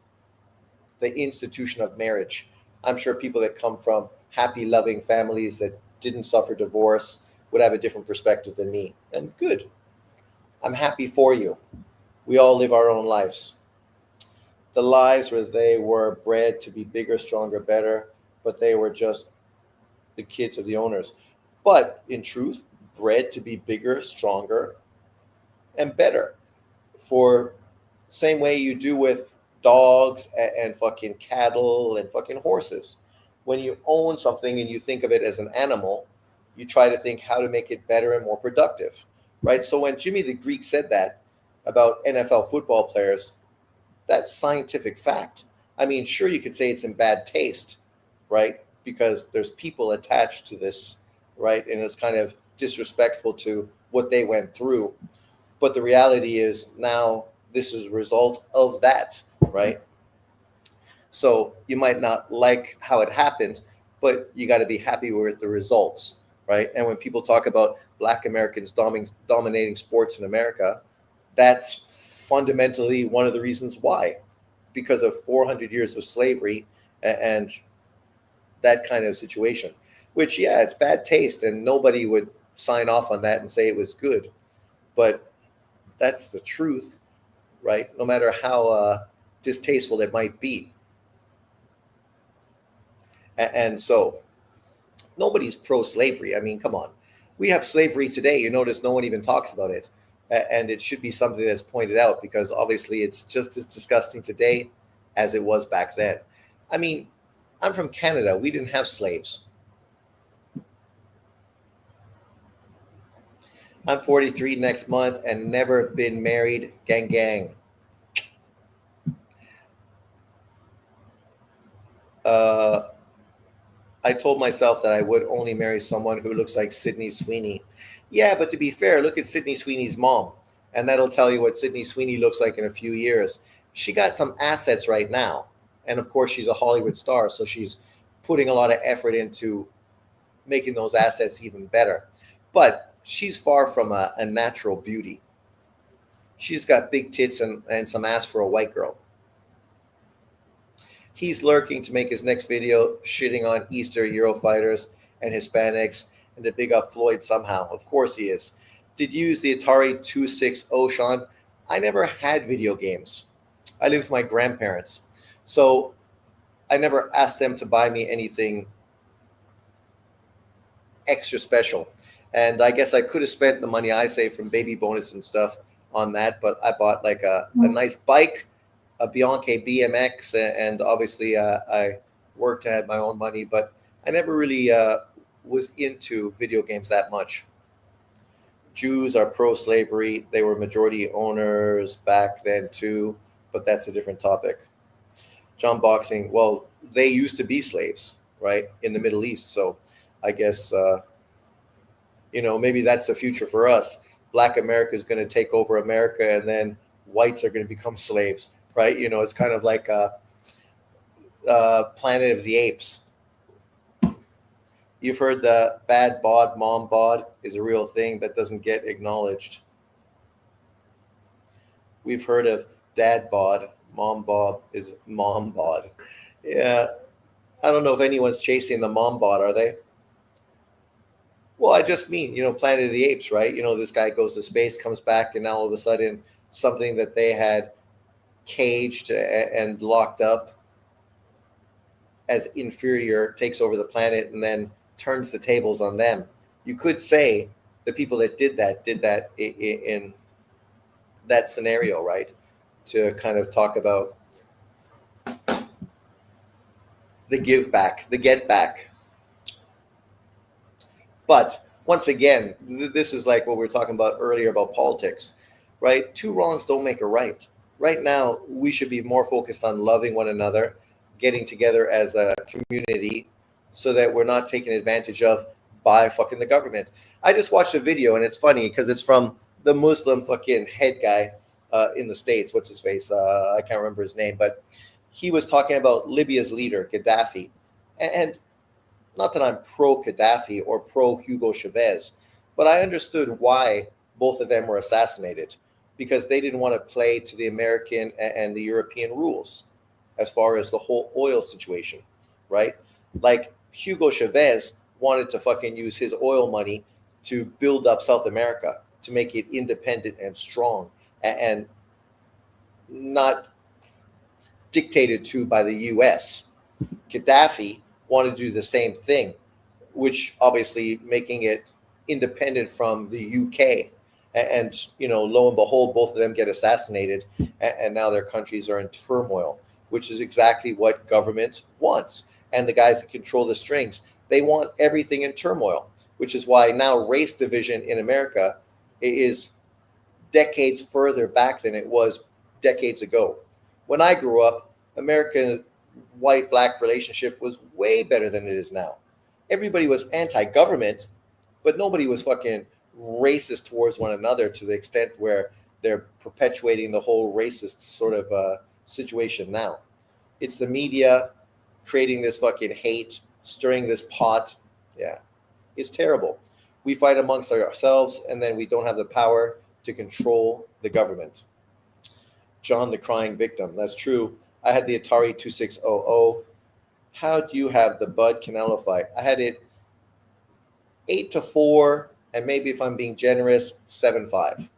the institution of marriage. I'm sure people that come from happy, loving families that didn't suffer divorce would have a different perspective than me. And good. I'm happy for you. We all live our own lives. The lives where they were bred to be bigger, stronger, better, but they were just the kids of the owners. But in truth, bred to be bigger, stronger, and better. For same way you do with dogs and fucking cattle and fucking horses. When you own something and you think of it as an animal, you try to think how to make it better and more productive, right? So when Jimmy the Greek said that about NFL football players, that's scientific fact. I mean, sure, you could say it's in bad taste, right? Because there's people attached to this, right? And it's kind of disrespectful to what they went through. But the reality is now this is a result of that, right? So you might not like how it happened, but you got to be happy with the results, right? And when people talk about Black Americans dominating sports in America, that's fundamentally one of the reasons why, because of 400 years of slavery and that kind of situation, which, yeah, it's bad taste and nobody would sign off on that and say it was good. But that's the truth, right? No matter how distasteful it might be. And so nobody's pro-slavery. I mean, come on. We have slavery today. You notice no one even talks about it. And it should be something that's pointed out because obviously it's just as disgusting today as it was back then. I mean, I'm from Canada. We didn't have slaves. I'm 43 next month and never been married. Gang, gang. I told myself that I would only marry someone who looks like Sydney Sweeney. Yeah, but to be fair, look at Sydney Sweeney's mom, and that'll tell you what Sydney Sweeney looks like in a few years. She got some assets right now, and of course, she's a Hollywood star, so she's putting a lot of effort into making those assets even better. But she's far from a natural beauty. She's got big tits and some ass for a white girl. He's lurking to make his next video shitting on Easter Eurofighters and Hispanics and to big up Floyd somehow. Of course he is. Did you use the Atari 260, Sean? I never had video games. I lived with my grandparents. So I never asked them to buy me anything extra special. And I guess I could have spent the money I saved from baby bonus and stuff on that, but I bought like a nice bike, a Bianchi BMX, and obviously I worked to have my own money, but I never really was into video games that much. Jews are pro-slavery. They were majority owners back then too, but that's a different topic. John Boxing, well, they used to be slaves, right, in the Middle East. So I guess, maybe that's the future for us. Black America is going to take over America, and then whites are going to become slaves, right? It's kind of like Planet of the Apes. You've heard the bad bod, mom bod is a real thing that doesn't get acknowledged. We've heard of dad bod, mom bod is mom bod. Yeah, I don't know if anyone's chasing the mom bod, are they? Well, I just mean, Planet of the Apes, right? This guy goes to space, comes back, and now all of a sudden something that they had caged and locked up as inferior takes over the planet and then turns the tables on them. You could say the people that did that in that scenario, right? To kind of talk about the give back, the get back. But once again, this is like what we were talking about earlier about politics, right? Two wrongs don't make a right. Right now, we should be more focused on loving one another, getting together as a community so that we're not taken advantage of by fucking the government. I just watched a video, and it's funny because it's from the Muslim fucking head guy in the States. What's his face? I can't remember his name, but he was talking about Libya's leader, Gaddafi. And not that I'm pro Gaddafi or pro Hugo Chavez, but I understood why both of them were assassinated, because they didn't want to play to the American and the European rules as far as the whole oil situation, right? Like Hugo Chavez wanted to fucking use his oil money to build up South America, to make it independent and strong and not dictated to by the US. Gaddafi wanted to do the same thing, which obviously making it independent from the UK. And lo and behold, both of them get assassinated, and now their countries are in turmoil, which is exactly what government wants. And the guys that control the strings, they want everything in turmoil, which is why now race division in America is decades further back than it was decades ago. When I grew up, American white-black relationship was way better than it is now. Everybody was anti-government, but nobody was fucking racist towards one another to the extent where they're perpetuating the whole racist sort of situation now. It's the media creating this fucking hate, stirring this pot. Yeah, it's terrible. We fight amongst ourselves, and then we don't have the power to control the government. John, the crying victim. That's true. I had the Atari 2600. How do you have the Bud Canelo fight? I had it 8-4, and maybe if I'm being generous, 7-5.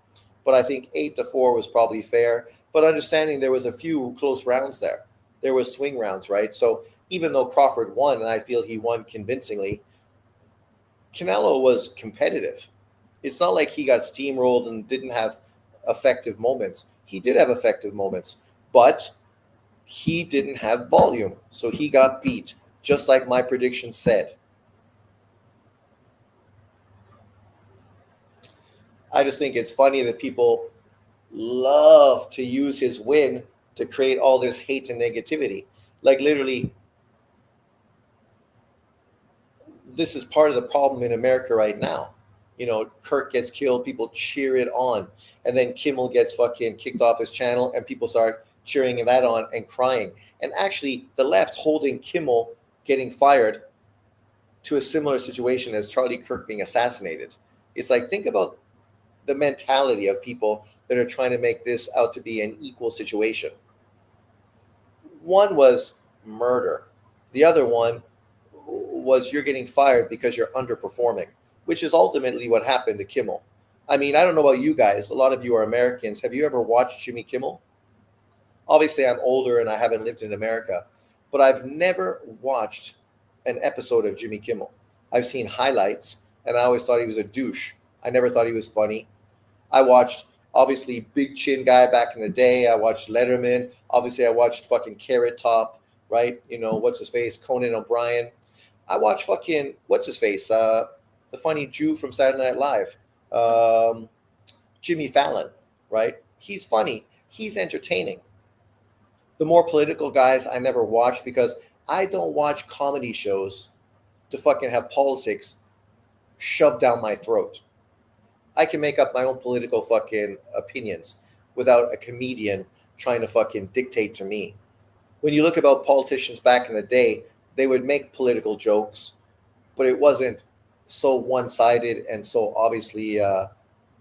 But I think 8-4 was probably fair. But understanding there was a few close rounds there. There was swing rounds, right? So even though Crawford won, and I feel he won convincingly, Canelo was competitive. It's not like he got steamrolled and didn't have effective moments. He did have effective moments, but he didn't have volume. So he got beat, just like my prediction said. I just think it's funny that people love to use his win to create all this hate and negativity. Like literally, this is part of the problem in America right now. Kirk gets killed, people cheer it on. And then Kimmel gets fucking kicked off his channel and people start cheering that on and crying. And actually, the left holding Kimmel getting fired to a similar situation as Charlie Kirk being assassinated. It's like, think about the mentality of people that are trying to make this out to be an equal situation. One was murder. The other one was you're getting fired because you're underperforming, which is ultimately what happened to Kimmel. I mean, I don't know about you guys. A lot of you are Americans. Have you ever watched Jimmy Kimmel? Obviously, I'm older and I haven't lived in America, but I've never watched an episode of Jimmy Kimmel. I've seen highlights, and I always thought he was a douche. I never thought he was funny. I watched, obviously, Big Chin Guy back in the day. I watched Letterman. Obviously, I watched fucking Carrot Top, right? You know, what's his face? Conan O'Brien. I watched fucking, what's his face? The funny Jew from Saturday Night Live. Jimmy Fallon, right? He's funny. He's entertaining. The more political guys I never watched because I don't watch comedy shows to fucking have politics shoved down my throat. I can make up my own political fucking opinions without a comedian trying to fucking dictate to me. When you look about politicians back in the day, they would make political jokes, but it wasn't so one-sided and so obviously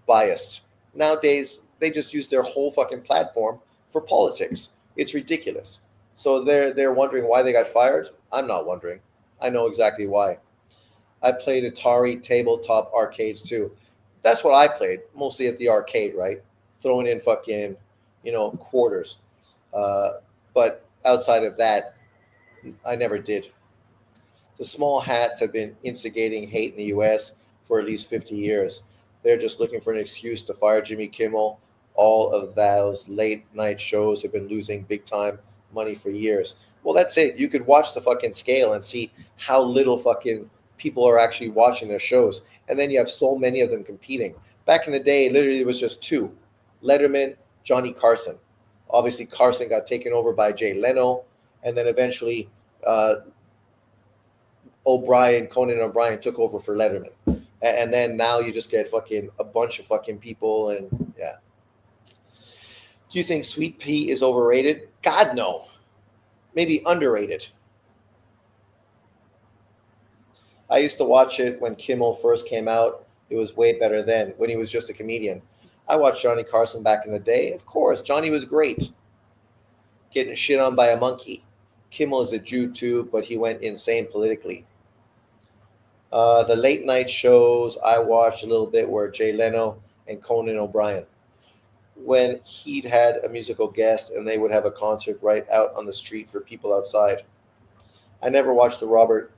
biased. Nowadays, they just use their whole fucking platform for politics. It's ridiculous. So they're wondering why they got fired. I'm not wondering. I know exactly why. I played Atari tabletop arcades too. That's what I played, mostly at the arcade, right? Throwing in fucking, quarters. But outside of that, I never did. The small hats have been instigating hate in the U.S. for at least 50 years. They're just looking for an excuse to fire Jimmy Kimmel. All of those late night shows have been losing big time money for years. Well, that's it. You could watch the fucking scale and see how little fucking people are actually watching their shows. And then you have so many of them competing. Back in the day, literally it was just two: Letterman, Johnny Carson. Obviously, Carson got taken over by Jay Leno, and then eventually Conan O'Brien took over for Letterman. And then now you just get fucking a bunch of fucking people, and yeah. Do you think Sweet Pea is overrated? God, no. Maybe underrated. I used to watch it when Kimmel first came out. It was way better then, when he was just a comedian. I watched Johnny Carson back in the day. Of course, Johnny was great. Getting shit on by a monkey. Kimmel is a Jew too, but he went insane politically. The late night shows I watched a little bit were Jay Leno and Conan O'Brien. When he'd had a musical guest and they would have a concert right out on the street for people outside. I never watched the Robert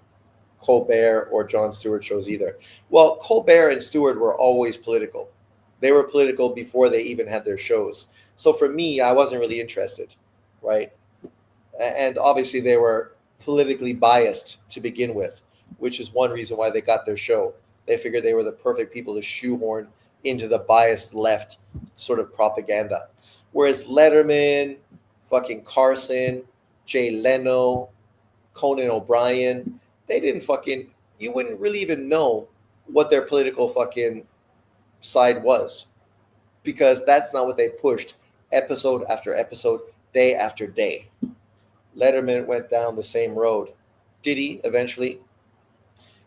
Colbert or Jon Stewart shows either. Well, Colbert and Stewart were always political. They were political before they even had their shows. So for me, I wasn't really interested, right? And obviously they were politically biased to begin with, which is one reason why they got their show. They figured they were the perfect people to shoehorn into the biased left sort of propaganda. Whereas Letterman, fucking Carson, Jay Leno, Conan O'Brien, they didn't fucking, you wouldn't really even know what their political fucking side was, because that's not what they pushed episode after episode, day after day. Letterman went down the same road. Did he eventually?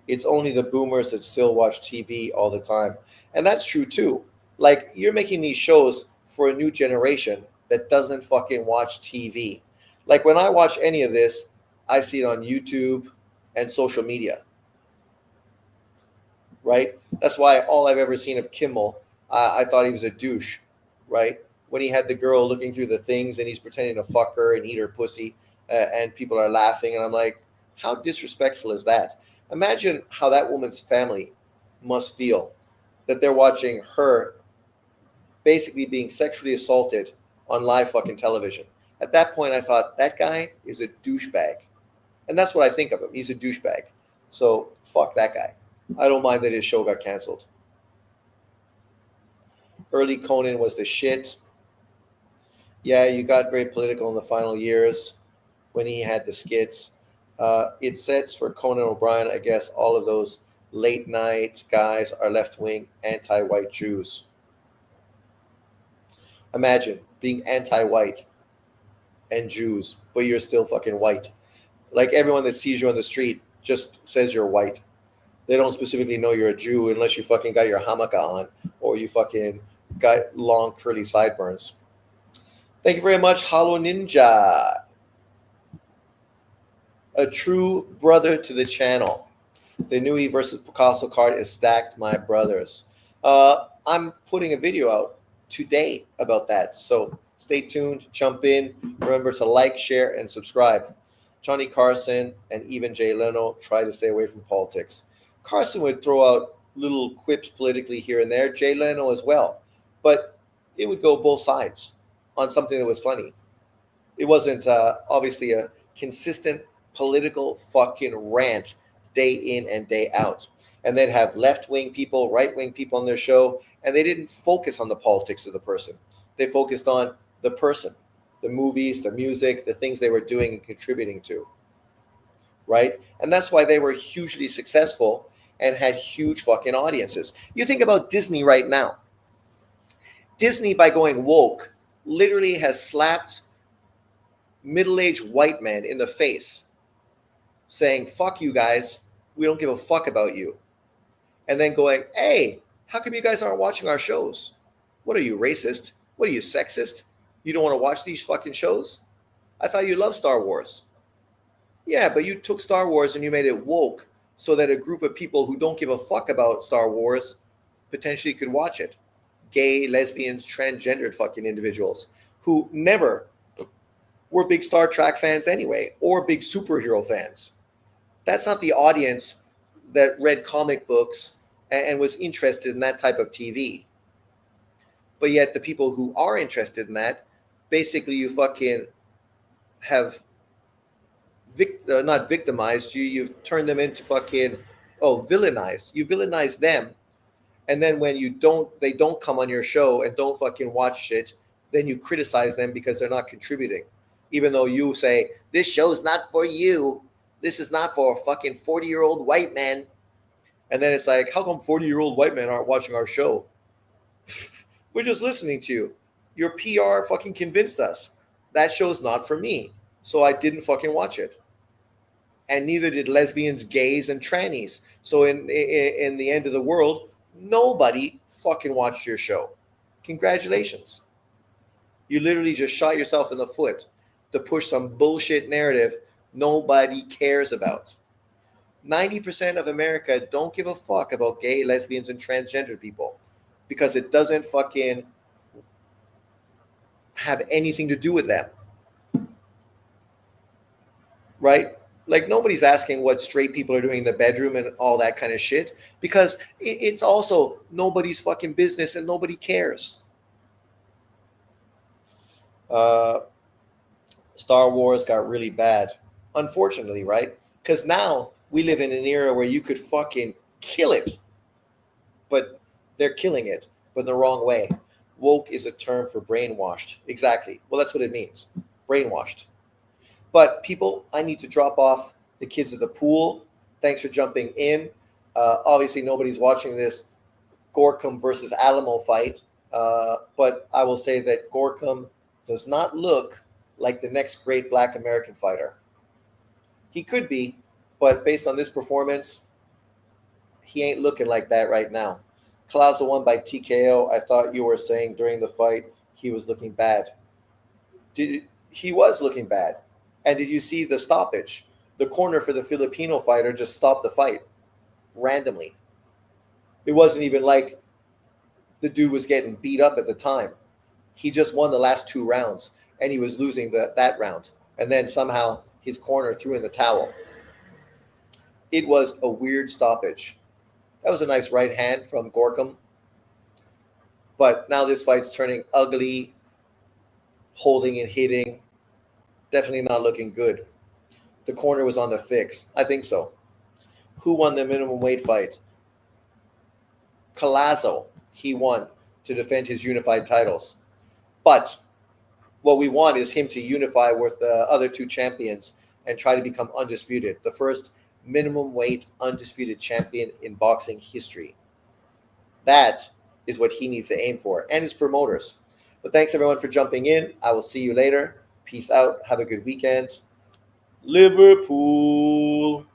It's only the boomers that still watch TV all the time. And that's true too. Like, you're making these shows for a new generation that doesn't fucking watch TV. Like, when I watch any of this, I see it on YouTube and social media. Right? That's why all I've ever seen of Kimmel, I thought he was a douche. Right? When he had the girl looking through the things and he's pretending to fuck her and eat her pussy, and people are laughing, and I'm like, how disrespectful is that? Imagine how that woman's family must feel that they're watching her basically being sexually assaulted on live fucking television. At that point, I thought, that guy is a douchebag. And that's what I think of him. He's a douchebag. So fuck that guy. I don't mind that his show got canceled. Early Conan was the shit. Yeah, you got very political in the final years when he had the skits. It sets for Conan O'Brien, I guess, all of those late night guys are left-wing anti-white Jews. Imagine being anti-white and Jews, but you're still fucking white. Like, everyone that sees you on the street just says you're white. They don't specifically know you're a Jew unless you fucking got your hamaka on or you fucking got long curly sideburns. Thank you very much, Hollow Ninja. A true brother to the channel. The Nui versus Picasso card is stacked, my brothers. I'm putting a video out today about that. So stay tuned, jump in. Remember to like, share, and subscribe. Johnny Carson and even Jay Leno try to stay away from politics. Carson would throw out little quips politically here and there, Jay Leno as well. But it would go both sides on something that was funny. It wasn't obviously a consistent political fucking rant day in and day out. And they'd have left-wing people, right-wing people on their show, and they didn't focus on the politics of the person. They focused on the person, the movies, the music, the things they were doing and contributing to, right? And that's why they were hugely successful and had huge fucking audiences. You think about Disney right now. Disney, by going woke, literally has slapped middle-aged white men in the face saying, fuck you guys, we don't give a fuck about you. And then going, hey, how come you guys aren't watching our shows? What are you, racist? What are you, sexist? You don't want to watch these fucking shows? I thought you loved Star Wars. Yeah, but you took Star Wars and you made it woke so that a group of people who don't give a fuck about Star Wars potentially could watch it. Gay, lesbians, transgendered fucking individuals who never were big Star Trek fans anyway, or big superhero fans. That's not the audience that read comic books and was interested in that type of TV. But yet the people who are interested in that, basically you fucking have not victimized, you've turned them into fucking, villainized. You villainize them. And then when they don't come on your show and don't fucking watch shit, then you criticize them because they're not contributing. Even though you say, this show's not for you. This is not for fucking 40-year-old white men. And then it's like, how come 40-year-old white men aren't watching our show? We're just listening to you. Your PR fucking convinced us. That show's not for me. So I didn't fucking watch it. And neither did lesbians, gays, and trannies. So in the end of the world, nobody fucking watched your show. Congratulations. You literally just shot yourself in the foot to push some bullshit narrative nobody cares about. 90% of America don't give a fuck about gay, lesbians, and transgender people because it doesn't fucking have anything to do with them. Right? Like nobody's asking what straight people are doing in the bedroom and all that kind of shit because it's also nobody's fucking business and nobody cares. Star Wars got really bad, unfortunately, right? Because now we live in an era where you could fucking kill it, but they're killing it, but the wrong way. Woke is a term for brainwashed. Exactly. Well, that's what it means. Brainwashed. But people, I need to drop off the kids at the pool. Thanks for jumping in. Obviously, nobody's watching this Gorkum versus Alamo fight, but I will say that Gorkum does not look like the next great Black American fighter. He could be, but based on this performance, he ain't looking like that right now. Collazo won by TKO. I thought you were saying during the fight he was looking bad. He was looking bad. And did you see the stoppage? The corner for the Filipino fighter just stopped the fight randomly. It wasn't even like the dude was getting beat up at the time. He just won the last 2 rounds, and he was losing that round. And then somehow his corner threw in the towel. It was a weird stoppage. That was a nice right hand from Gorkum. But now this fight's turning ugly, holding and hitting. Definitely not looking good. The corner was on the fix. I think so. Who won the minimum weight fight? Collazo. He won to defend his unified titles. But what we want is him to unify with the other 2 champions and try to become undisputed. The first minimum weight undisputed champion in boxing history. That is what he needs to aim for, and his promoters. But thanks everyone for jumping in. I will see you later. Peace out. Have a good weekend. Liverpool.